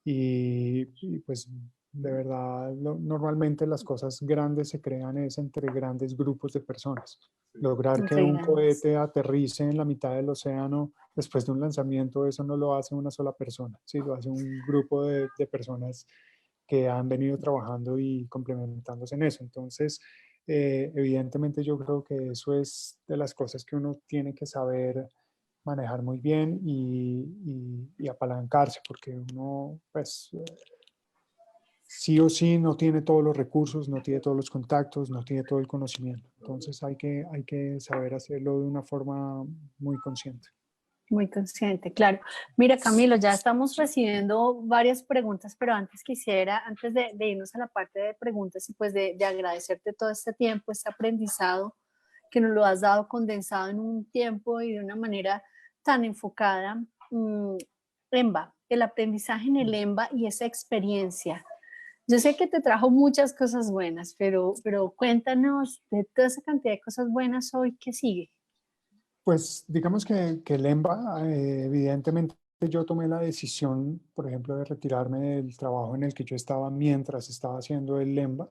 y pues de verdad normalmente las cosas grandes se crean es entre grandes grupos de personas. Lograr que Entre un grandes. cohete aterrice en la mitad del océano después de un lanzamiento, eso no lo hace una sola persona, ¿sí? Lo hace un grupo de personas que han venido trabajando y complementándose en eso. Entonces, evidentemente yo creo que eso es de las cosas que uno tiene que saber manejar muy bien y apalancarse, porque uno, pues, sí o sí no tiene todos los recursos, no tiene todos los contactos, no tiene todo el conocimiento. Entonces hay que saber hacerlo de una forma muy consciente. Muy consciente, claro. Mira, Camilo, ya estamos recibiendo varias preguntas, pero antes quisiera, antes de irnos a la parte de preguntas y pues de agradecerte todo este tiempo, este aprendizado que nos lo has dado condensado en un tiempo y de una manera tan enfocada, EMBA, el aprendizaje en el EMBA y esa experiencia. Yo sé que te trajo muchas cosas buenas, pero cuéntanos de toda esa cantidad de cosas buenas hoy, ¿qué sigue? Pues digamos que el EMBA, evidentemente yo tomé la decisión, por ejemplo, de retirarme del trabajo en el que yo estaba mientras estaba haciendo el EMBA.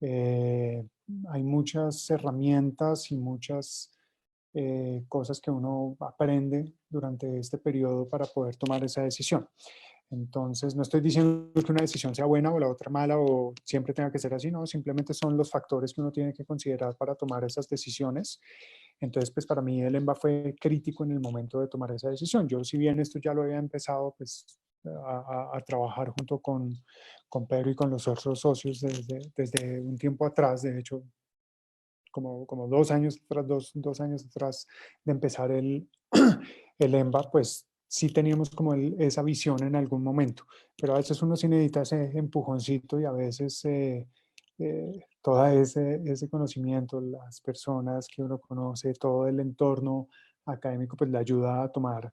Eh, Hay muchas herramientas y muchas cosas que uno aprende durante este periodo para poder tomar esa decisión. Entonces, no estoy diciendo que una decisión sea buena o la otra mala o siempre tenga que ser así, no, simplemente son los factores que uno tiene que considerar para tomar esas decisiones. Entonces, pues para mí el EMBA fue crítico en el momento de tomar esa decisión. Yo, si bien esto ya lo había empezado, pues a trabajar junto con Pedro y con los otros socios desde un tiempo atrás, de hecho, como 2 años atrás, dos años atrás de empezar el EMBA, pues sí teníamos como esa visión en algún momento, pero a veces uno sí necesita ese empujoncito y a veces todo ese conocimiento, las personas que uno conoce, todo el entorno académico, pues le ayuda a tomar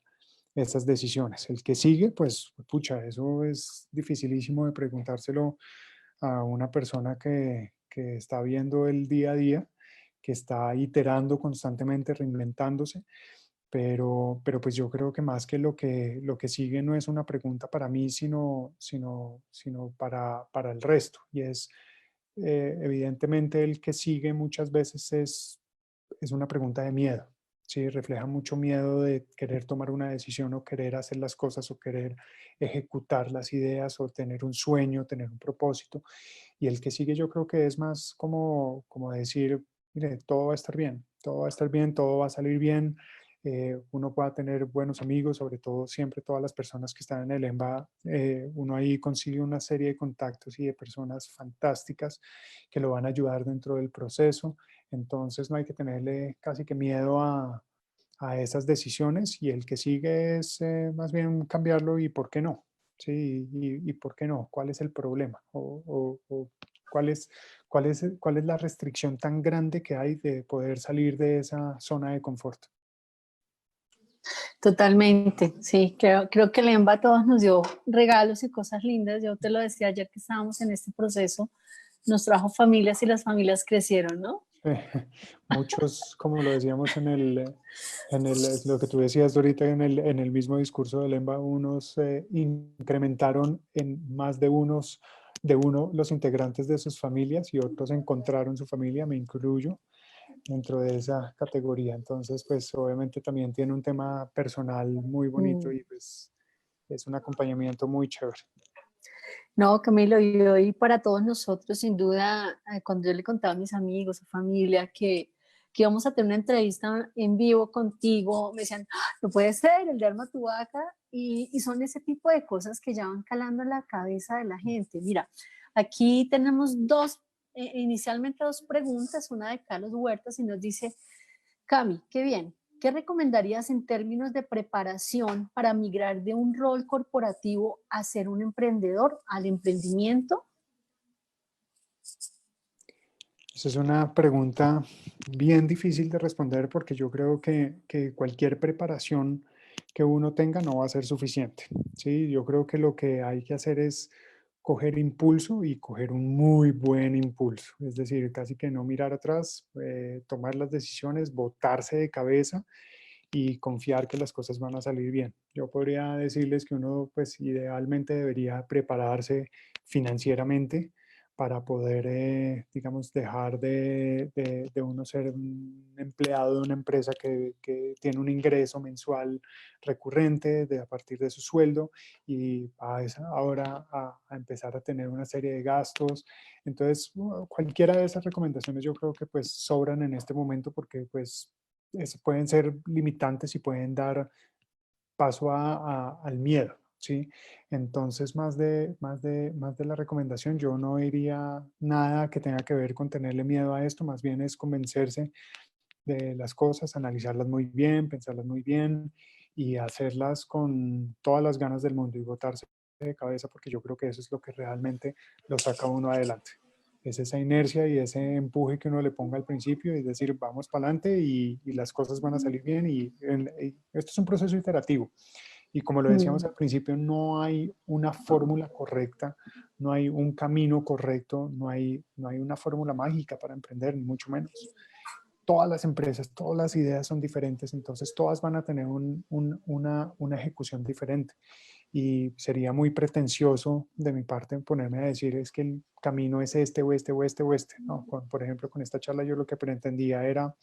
esas decisiones. El que sigue, pues, pucha, eso es dificilísimo de preguntárselo a una persona que está viendo el día a día, que está iterando constantemente, reinventándose, pero pues yo creo que más que lo que sigue no es una pregunta para mí, sino para el resto. Y es, evidentemente, el que sigue muchas veces es una pregunta de miedo. Sí, refleja mucho miedo de querer tomar una decisión o querer hacer las cosas o querer ejecutar las ideas o tener un sueño, tener un propósito. Y el que sigue yo creo que es más como decir, mire, todo va a estar bien, todo va a estar bien, todo va a salir bien. Uno pueda tener buenos amigos, sobre todo siempre todas las personas que están en el EMBA, uno ahí consigue una serie de contactos y de personas fantásticas que lo van a ayudar dentro del proceso. Entonces no hay que tenerle casi que miedo a esas decisiones y el que sigue es más bien cambiarlo y por qué no. Sí, y por qué no, ¿cuál es el problema? O cuál es la restricción tan grande que hay de poder salir de esa zona de confort. Totalmente, sí, creo que el EMBA a todos nos dio regalos y cosas lindas. Yo te lo decía ayer que estábamos en este proceso, nos trajo familias y las familias crecieron, ¿no? Muchos, como lo decíamos lo que tú decías ahorita en el mismo discurso del EMBA, unos incrementaron en más de uno los integrantes de sus familias y otros encontraron su familia, me incluyo dentro de esa categoría. Entonces, pues obviamente también tiene un tema personal muy bonito Mm. y pues es un acompañamiento muy chévere. No, Camilo, y hoy para todos nosotros, sin duda, cuando yo le contaba a mis amigos o familia que íbamos a tener una entrevista en vivo contigo, me decían, "Ah, no puede ser, el de Arma tu Vaca", y son ese tipo de cosas que ya van calando en la cabeza de la gente. Mira, aquí tenemos inicialmente dos preguntas, una de Carlos Huertas y nos dice, Cami, qué bien. ¿Qué recomendarías en términos de preparación para migrar de un rol corporativo a ser un emprendedor, al emprendimiento? Esa es una pregunta bien difícil de responder porque yo creo que cualquier preparación que uno tenga no va a ser suficiente. ¿Sí? Yo creo que lo que hay que hacer es coger impulso y coger un muy buen impulso. Es decir, casi que no mirar atrás, tomar las decisiones, botarse de cabeza y confiar que las cosas van a salir bien. Yo podría decirles que uno, pues idealmente debería prepararse financieramente para poder, digamos, dejar de uno ser un empleado de una empresa que tiene un ingreso mensual recurrente a partir de su sueldo y ahora a empezar a tener una serie de gastos. Entonces, cualquiera de esas recomendaciones yo creo que pues sobran en este momento porque pues pueden ser limitantes y pueden dar paso al miedo, ¿sí? Entonces, más de la recomendación, yo no diría nada que tenga que ver con tenerle miedo a esto, más bien es convencerse de las cosas, analizarlas muy bien, pensarlas muy bien y hacerlas con todas las ganas del mundo y botarse de cabeza, porque yo creo que eso es lo que realmente lo saca a uno adelante. Es esa inercia y ese empuje que uno le ponga al principio y decir, vamos para adelante y las cosas van a salir bien. Y esto es un proceso iterativo Y como lo decíamos al principio, no hay una fórmula correcta, no hay un camino correcto, no hay una fórmula mágica para emprender, ni mucho menos. Todas las empresas, todas las ideas son diferentes, entonces todas van a tener una ejecución diferente. Y sería muy pretencioso de mi parte ponerme a decir es que el camino es este o este o este o este. No, por ejemplo, con esta charla yo lo que pretendía era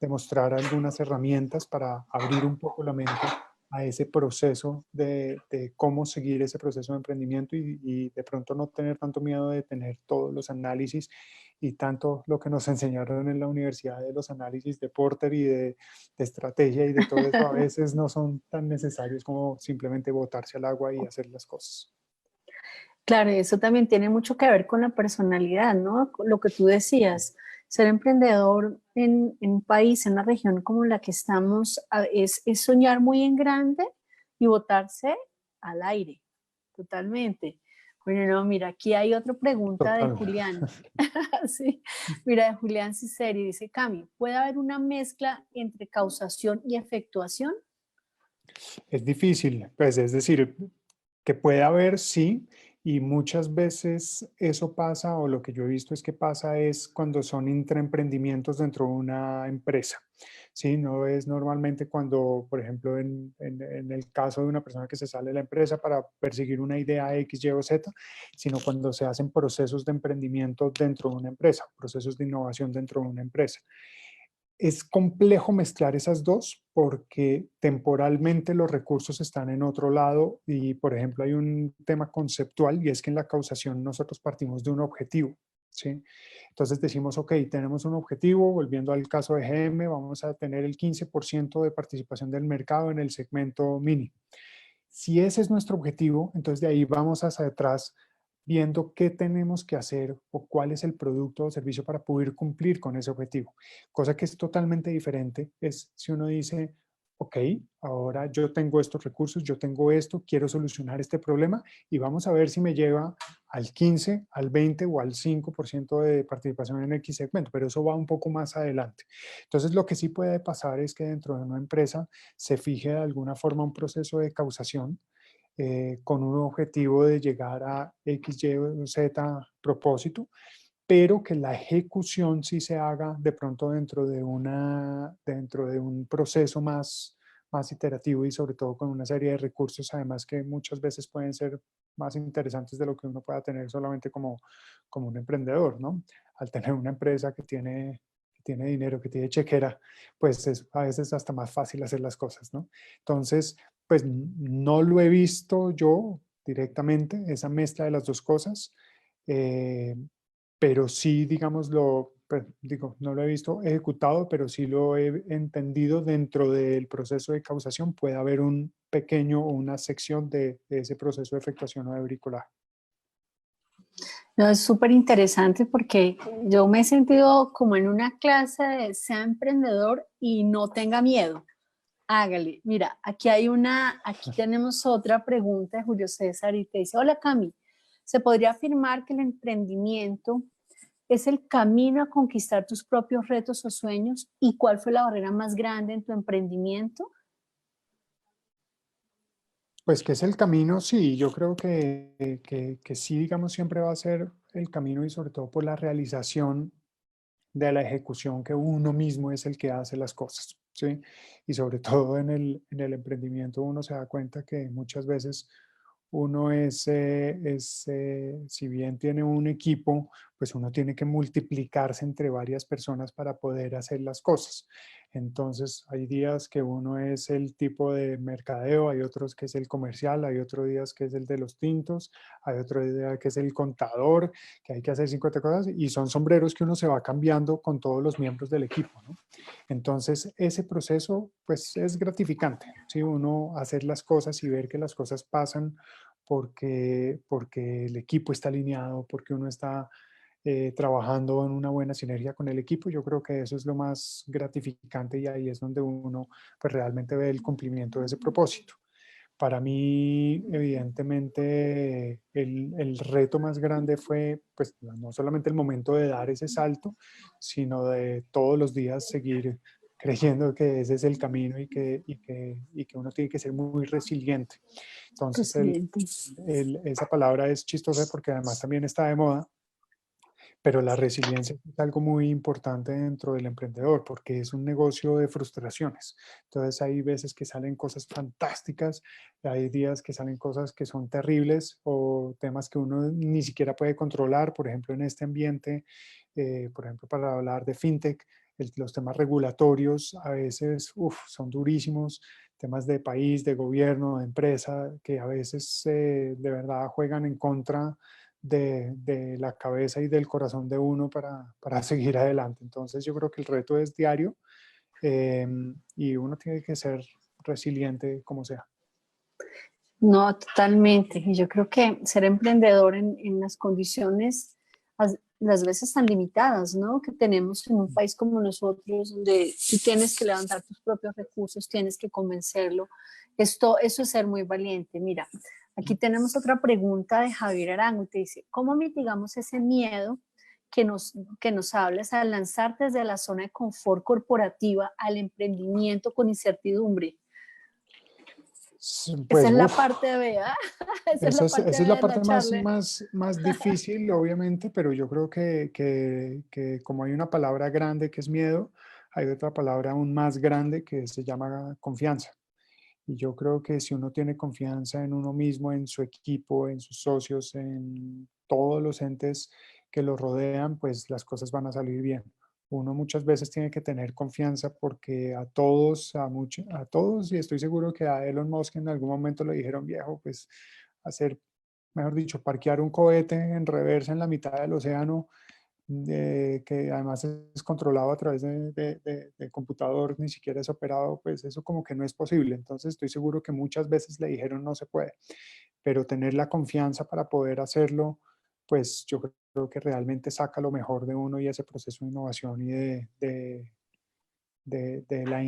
demostrar algunas herramientas para abrir un poco la mente a ese proceso de cómo seguir ese proceso de emprendimiento y de pronto no tener tanto miedo de tener todos los análisis y tanto lo que nos enseñaron en la universidad de los análisis de Porter y de estrategia y de todo eso a veces no son tan necesarios como simplemente botarse al agua y hacer las cosas. Claro, y eso también tiene mucho que ver con la personalidad, ¿no? Lo que tú decías, ser emprendedor en un país, en una región como la que estamos, es soñar muy en grande y botarse al aire, totalmente. Bueno, no, mira, aquí hay otra pregunta de Total. Julián. Sí, mira, de Julián Ciceri, dice, Cami, ¿puede haber una mezcla entre causación y efectuación? Es difícil, pues es decir, que puede haber, sí, y muchas veces eso pasa, o lo que yo he visto es que pasa es cuando son intraemprendimientos dentro de una empresa, ¿sí? No es normalmente cuando, por ejemplo, en el caso de una persona que se sale de la empresa para perseguir una idea X, Y o Z, sino cuando se hacen procesos de emprendimiento dentro de una empresa, procesos de innovación dentro de una empresa. Es complejo mezclar esas dos porque temporalmente los recursos están en otro lado y, por ejemplo, hay un tema conceptual y es que en la causación nosotros partimos de un objetivo, ¿sí? Entonces decimos, ok, tenemos un objetivo, volviendo al caso de GM, vamos a tener el 15% de participación del mercado en el segmento mini. Si ese es nuestro objetivo, entonces de ahí vamos hacia atrás viendo qué tenemos que hacer o cuál es el producto o servicio para poder cumplir con ese objetivo. Cosa que es totalmente diferente es si uno dice, ok, ahora yo tengo estos recursos, yo tengo esto, quiero solucionar este problema y vamos a ver si me lleva al 15, al 20 o al 5% de participación en X segmento, pero eso va un poco más adelante. Entonces, lo que sí puede pasar es que dentro de una empresa se fije de alguna forma un proceso de causación con un objetivo de llegar a X, Y o Z propósito, pero que la ejecución sí se haga de pronto dentro de un proceso más iterativo y sobre todo con una serie de recursos, además que muchas veces pueden ser más interesantes de lo que uno pueda tener solamente como un emprendedor, ¿no? Al tener una empresa que tiene dinero, que tiene chequera, pues es a veces hasta más fácil hacer las cosas, ¿no? Entonces, pues no lo he visto yo directamente, esa mezcla de las dos cosas. Eh, pero sí, digámoslo, pues, digo, no lo he visto ejecutado, pero sí lo he entendido dentro del proceso de causación. Puede haber un pequeño o una sección de ese proceso de efectuación o de bricolaje. No, es súper interesante porque yo me he sentido como en una clase de sea emprendedor y no tenga miedo. Hágale. Mira, aquí tenemos otra pregunta de Julio César y te dice, hola Cami, ¿se podría afirmar que el emprendimiento es el camino a conquistar tus propios retos o sueños? ¿Y cuál fue la barrera más grande en tu emprendimiento? Pues que es el camino, sí, yo creo que sí, digamos, siempre va a ser el camino y sobre todo por la realización de la ejecución que uno mismo es el que hace las cosas, ¿sí? Y sobre todo en el emprendimiento uno se da cuenta que muchas veces uno si bien tiene un equipo, pues uno tiene que multiplicarse entre varias personas para poder hacer las cosas. Entonces, hay días que uno es el tipo de mercadeo, hay otros que es el comercial, hay otros días que es el de los tintos, hay otro día que es el contador, que hay que hacer 50 cosas y son sombreros que uno se va cambiando con todos los miembros del equipo, ¿no? Entonces, ese proceso, pues, es gratificante, ¿sí? Uno hacer las cosas y ver que las cosas pasan porque el equipo está alineado, porque uno está trabajando en una buena sinergia con el equipo. Yo creo que eso es lo más gratificante y ahí es donde uno pues, realmente ve el cumplimiento de ese propósito. Para mí, evidentemente, el reto más grande fue, pues, no solamente el momento de dar ese salto, sino de todos los días seguir creyendo que ese es el camino y que uno tiene que ser muy resiliente. Entonces, Resiliente. esa palabra es chistosa porque además también está de moda, pero la resiliencia es algo muy importante dentro del emprendedor porque es un negocio de frustraciones. Entonces hay veces que salen cosas fantásticas, hay días que salen cosas que son terribles o temas que uno ni siquiera puede controlar. Por ejemplo, en este ambiente, por ejemplo, para hablar de fintech, los temas regulatorios a veces son durísimos, temas de país, de gobierno, de empresa, que a veces de verdad juegan en contra de la cabeza y del corazón de uno para seguir adelante. Entonces yo creo que el reto es diario eh, y uno tiene que ser resiliente como sea. No, totalmente. Y yo creo que ser emprendedor en las condiciones, las veces tan limitadas, ¿no? Que tenemos en un país como nosotros, donde tú tienes que levantar tus propios recursos, tienes que convencerlo. Eso es ser muy valiente. Mira, aquí tenemos otra pregunta de Javier Arango. Te dice, ¿cómo mitigamos ese miedo que nos hablas al lanzarte desde la zona de confort corporativa al emprendimiento con incertidumbre? Esa Pues, es la parte B, ¿ah? Esa es la parte esa es B la de la parte más, charla. más difícil, obviamente, pero yo creo que como hay una palabra grande que es miedo, hay otra palabra aún más grande que se llama confianza. Y yo creo que si uno tiene confianza en uno mismo, en su equipo, en sus socios, en todos los entes que lo rodean, pues las cosas van a salir bien. Uno muchas veces tiene que tener confianza porque a todos, y estoy seguro que a Elon Musk en algún momento le dijeron, viejo, pues hacer, mejor dicho, parquear un cohete en reversa en la mitad del océano, que además es controlado a través de computador, ni siquiera es operado, pues eso como que no es posible. Entonces estoy seguro que muchas veces le dijeron no se puede, pero tener la confianza para poder hacerlo, pues yo creo que realmente saca lo mejor de uno y ese proceso de innovación y de la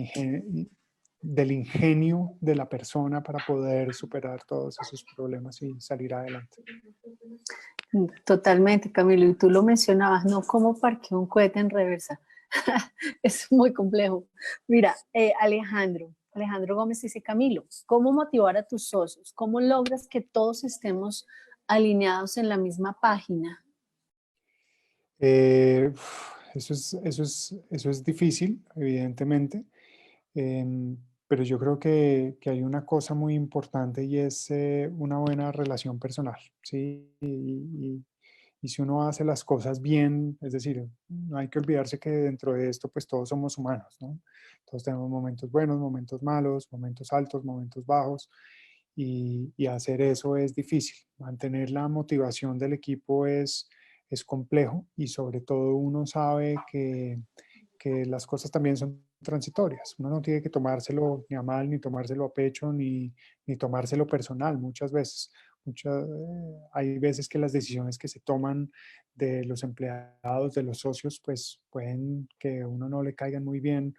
del ingenio de la persona para poder superar todos esos problemas y salir adelante. Totalmente, Camilo. Y tú lo mencionabas, ¿no? ¿Cómo parqueó un cohete en reversa? Es muy complejo. Mira, Alejandro Gómez dice, Camilo, ¿cómo motivar a tus socios? ¿Cómo logras que todos estemos alineados en la misma página? Eh, eso es difícil, evidentemente, pero yo creo que hay una cosa muy importante y es una buena relación personal, ¿sí? Y si uno hace las cosas bien, es decir, no hay que olvidarse que dentro de esto, pues todos somos humanos, ¿no? Todos tenemos momentos buenos, momentos malos, momentos altos, momentos bajos, y hacer eso es difícil. Mantener la motivación del equipo es complejo y sobre todo uno sabe que las cosas también son transitorias. Uno no tiene que tomárselo ni a mal, ni tomárselo a pecho, ni tomárselo personal muchas veces. Hay veces que las decisiones que se toman de los empleados, de los socios, pues pueden que a uno no le caigan muy bien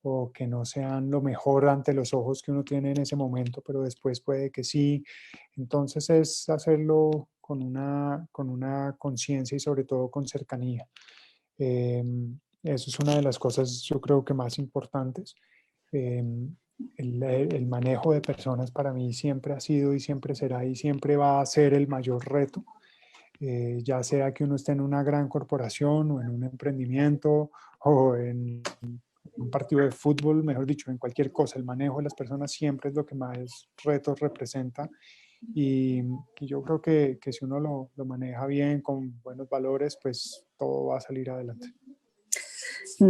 o que no sean lo mejor ante los ojos que uno tiene en ese momento, pero después puede que sí. Entonces es hacerlo con una conciencia y sobre todo con cercanía. Eh, Eso es una de las cosas yo creo que más importantes. Eh, el manejo de personas para mí siempre ha sido y siempre será y siempre va a ser el mayor reto. Ya sea que uno esté en una gran corporación o en un emprendimiento o en un partido de fútbol, mejor dicho, en cualquier cosa, el manejo de las personas siempre es lo que más retos representa y yo creo que si uno lo maneja bien, con buenos valores, pues todo va a salir adelante.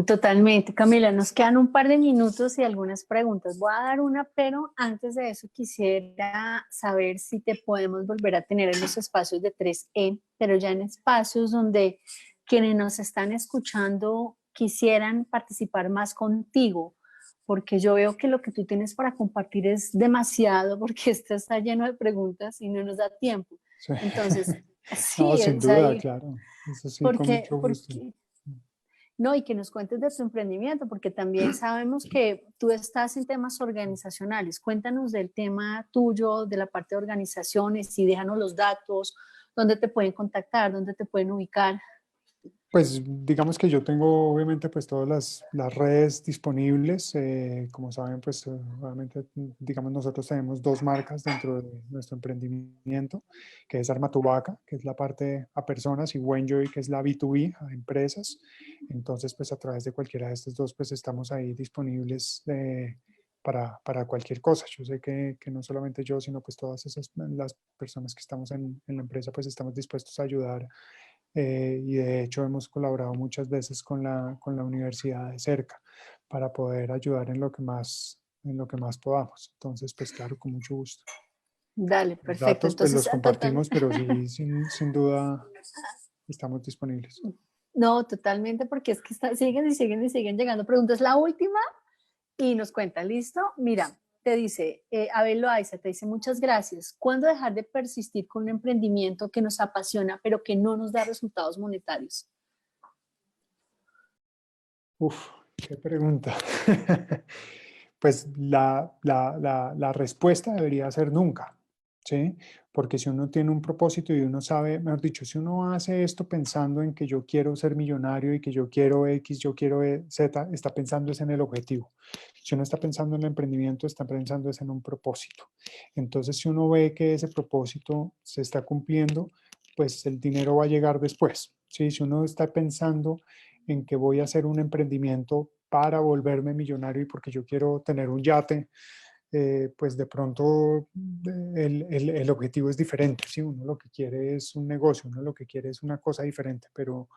Totalmente, Camila, nos quedan un par de minutos y algunas preguntas. Voy a dar una, pero antes de eso quisiera saber si te podemos volver a tener en los espacios de 3E, pero ya en espacios donde quienes nos están escuchando quisieran participar más contigo, porque yo veo que lo que tú tienes para compartir es demasiado, porque esto está lleno de preguntas y no nos da tiempo. Sí. Entonces, No, sí, sin o sea, duda, claro. Eso sí, con mucho gusto. no, y que nos cuentes de tu emprendimiento, porque también sabemos que tú estás en temas organizacionales. Cuéntanos del tema tuyo, de la parte de organizaciones y déjanos los datos, dónde te pueden contactar, dónde te pueden ubicar. Pues digamos que yo tengo obviamente pues todas las redes disponibles. Como saben, pues obviamente digamos nosotros tenemos dos marcas dentro de nuestro emprendimiento, que es Armatubaca, que es la parte a personas, y Wenjoy, que es la B2B a empresas. Entonces pues a través de cualquiera de estos dos pues estamos ahí disponibles para cualquier cosa. Yo sé que no solamente yo, sino pues todas esas las personas que estamos en la empresa pues estamos dispuestos a ayudar, y de hecho hemos colaborado muchas veces con la universidad de cerca para poder ayudar en lo que más podamos. Entonces, pues claro, con mucho gusto. Dale, Los perfecto. datos, pues Entonces, los total, compartimos, pero sí, sin duda, estamos disponibles. no, totalmente, porque es que siguen y siguen y siguen llegando preguntas. La última y nos cuenta, ¿listo? Mira, te dice, Abel Loaiza, te dice, muchas gracias. ¿Cuándo dejar de persistir con un emprendimiento que nos apasiona, pero que no nos da resultados monetarios? Uf, qué pregunta. Pues la respuesta debería ser nunca, ¿sí? Porque si uno tiene un propósito y uno sabe, mejor dicho, si uno hace esto pensando en que yo quiero ser millonario y que yo quiero X, yo quiero Z, está pensando es en el objetivo. Si uno está pensando en el emprendimiento, está pensando es en un propósito. Entonces, si uno ve que ese propósito se está cumpliendo, pues el dinero va a llegar después, ¿sí? Si uno está pensando en que voy a hacer un emprendimiento para volverme millonario y porque yo quiero tener un yate, pues de pronto el objetivo es diferente. ¿Sí? Uno lo que quiere es un negocio, uno lo que quiere es una cosa diferente, pero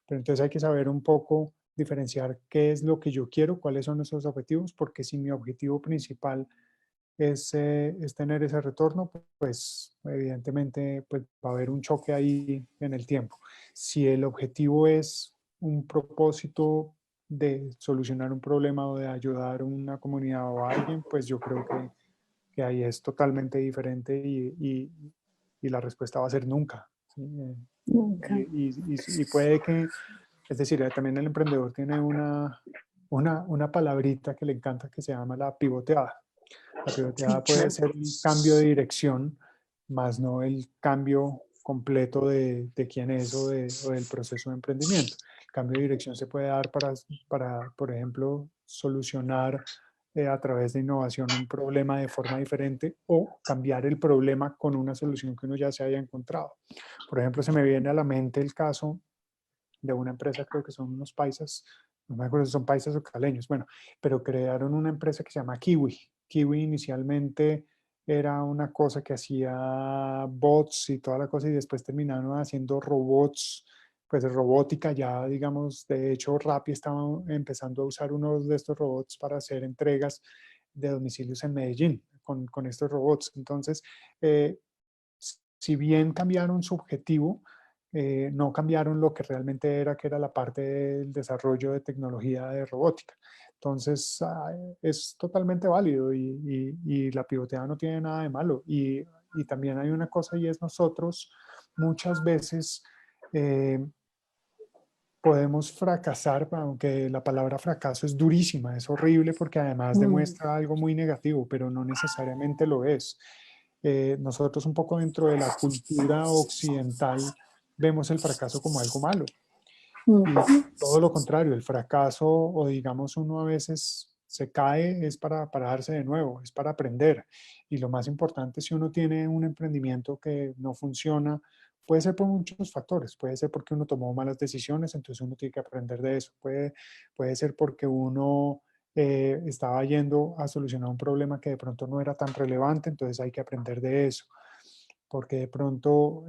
entonces hay que saber un poco diferenciar qué es lo que yo quiero, cuáles son esos objetivos, porque si mi objetivo principal es tener ese retorno, pues evidentemente pues, va a haber un choque ahí en el tiempo. Si el objetivo es un propósito de solucionar un problema o de ayudar a una comunidad o a alguien, pues yo creo que ahí es totalmente diferente y la respuesta va a ser nunca. ¿Sí? Nunca. Y puede que, es decir, también el emprendedor tiene una palabrita que le encanta que se llama la pivoteada. La Sí, pivoteada puede claro. ser un cambio de dirección, más no el cambio completo de quién es o del proceso de emprendimiento. El cambio de dirección se puede dar por ejemplo, solucionar a través de innovación un problema de forma diferente o cambiar el problema con una solución que uno ya se haya encontrado. Por ejemplo, se me viene a la mente el caso de una empresa, creo que son unos paisas, no me acuerdo si son paisas o caleños, bueno, pero crearon una empresa que se llama Kiwi. Kiwi inicialmente era una cosa que hacía bots y toda la cosa y después terminaron haciendo robots, pues robótica ya, digamos, de hecho Rappi estaba empezando a usar uno de estos robots para hacer entregas de domicilios en Medellín con estos robots. Entonces, eh, si bien cambiaron su objetivo, no cambiaron lo que realmente era, que era la parte del desarrollo de tecnología de robótica. Entonces, es totalmente válido y la pivoteada no tiene nada de malo. Y también hay una cosa y es nosotros muchas veces podemos fracasar, aunque la palabra fracaso es durísima, es horrible porque además Mm, demuestra algo muy negativo, pero no necesariamente lo es. Nosotros un poco dentro de la cultura occidental vemos el fracaso como algo malo y mm, todo lo contrario, el fracaso o digamos uno a veces se cae es para pararse de nuevo, es para aprender y lo más importante si uno tiene un emprendimiento que no funciona, puede ser por muchos factores, puede ser porque uno tomó malas decisiones, entonces uno tiene que aprender de eso, puede ser porque uno estaba yendo a solucionar un problema que de pronto no era tan relevante, entonces hay que aprender de eso, porque de pronto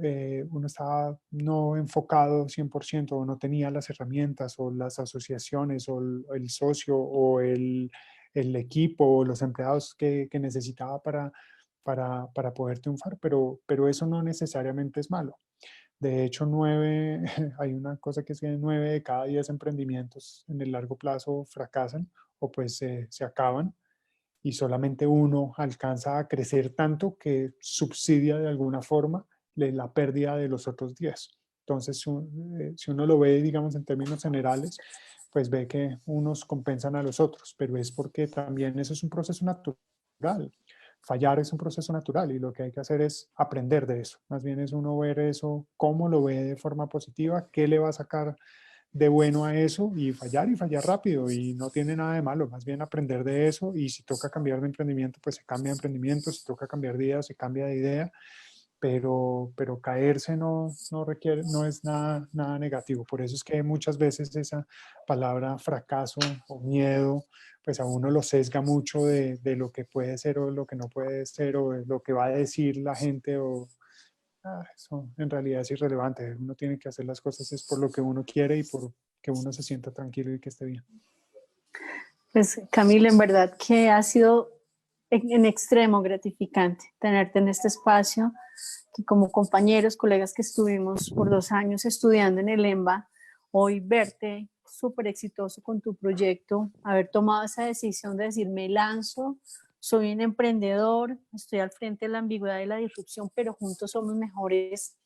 uno estaba no enfocado 100% o no tenía las herramientas o las asociaciones o el socio o el equipo o los empleados que necesitaba para poder triunfar, pero eso no necesariamente es malo. De hecho, hay una cosa que es que 9 de cada 10 emprendimientos en el largo plazo fracasan o pues se acaban y solamente uno alcanza a crecer tanto que subsidia de alguna forma la pérdida de los otros 10. Entonces, si uno lo ve, digamos, en términos generales, pues ve que unos compensan a los otros, pero es porque también eso es un proceso natural. Fallar es un proceso natural y lo que hay que hacer es aprender de eso. Más bien es uno ver eso, cómo lo ve de forma positiva, qué le va a sacar de bueno a eso y fallar rápido, y no tiene nada de malo, más bien aprender de eso, y si toca cambiar de emprendimiento, pues se cambia de emprendimiento, si toca cambiar de idea, se cambia de idea, pero caerse no requiere, no es nada negativo. Por eso es que muchas veces esa palabra fracaso o miedo, pues a uno lo sesga mucho de lo que puede ser o lo que no puede ser, o de lo que va a decir la gente, o eso en realidad es irrelevante. Uno tiene que hacer las cosas es por lo que uno quiere y por que uno se sienta tranquilo y que esté bien. Pues Camilo, en verdad que ha sido en extremo gratificante tenerte en este espacio, que como compañeros, colegas que estuvimos por 2 años estudiando en el EMBA, hoy verte súper exitoso con tu proyecto, haber tomado esa decisión de decir, me lanzo, soy un emprendedor, estoy al frente de la ambigüedad y la disrupción, pero juntos somos mejores.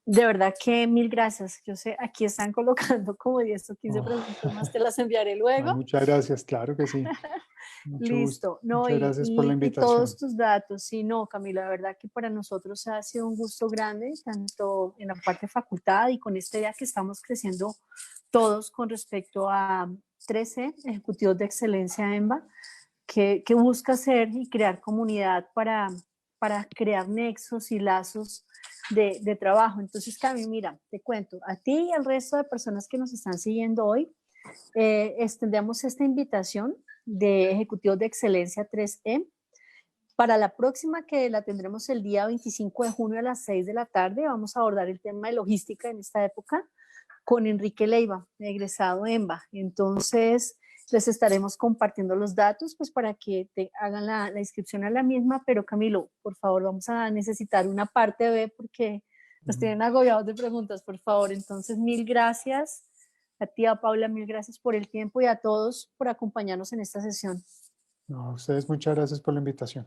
De verdad que mil gracias. Yo sé, aquí están colocando como 10 o 15 preguntas más, te las enviaré luego. Muchas gracias, claro que sí. Mucho Listo, gusto. no, Muchas gracias por la y invitación. todos tus datos, sí, no, Camila, la verdad que para nosotros ha sido un gusto grande, tanto en la parte de facultad y con esta idea que estamos creciendo todos con respecto a 13 Ejecutivos de Excelencia EMBA, que busca hacer y crear comunidad para crear nexos y lazos de trabajo. Entonces, Cami, mira, te cuento, a ti y al resto de personas que nos están siguiendo hoy, extendemos esta invitación de Ejecutivos de Excelencia 3E para la próxima, que la tendremos el día 25 de junio a las 6 de la tarde. Vamos a abordar el tema de logística en esta época con Enrique Leiva, egresado EMBA. Entonces, les estaremos compartiendo los datos pues para que te hagan la inscripción a la misma, pero Camilo, por favor, vamos a necesitar una parte B porque nos tienen agobiados de preguntas, por favor. Entonces, mil gracias. A ti, a Paula, mil gracias por el tiempo, y a todos por acompañarnos en esta sesión. No, a ustedes muchas gracias por la invitación.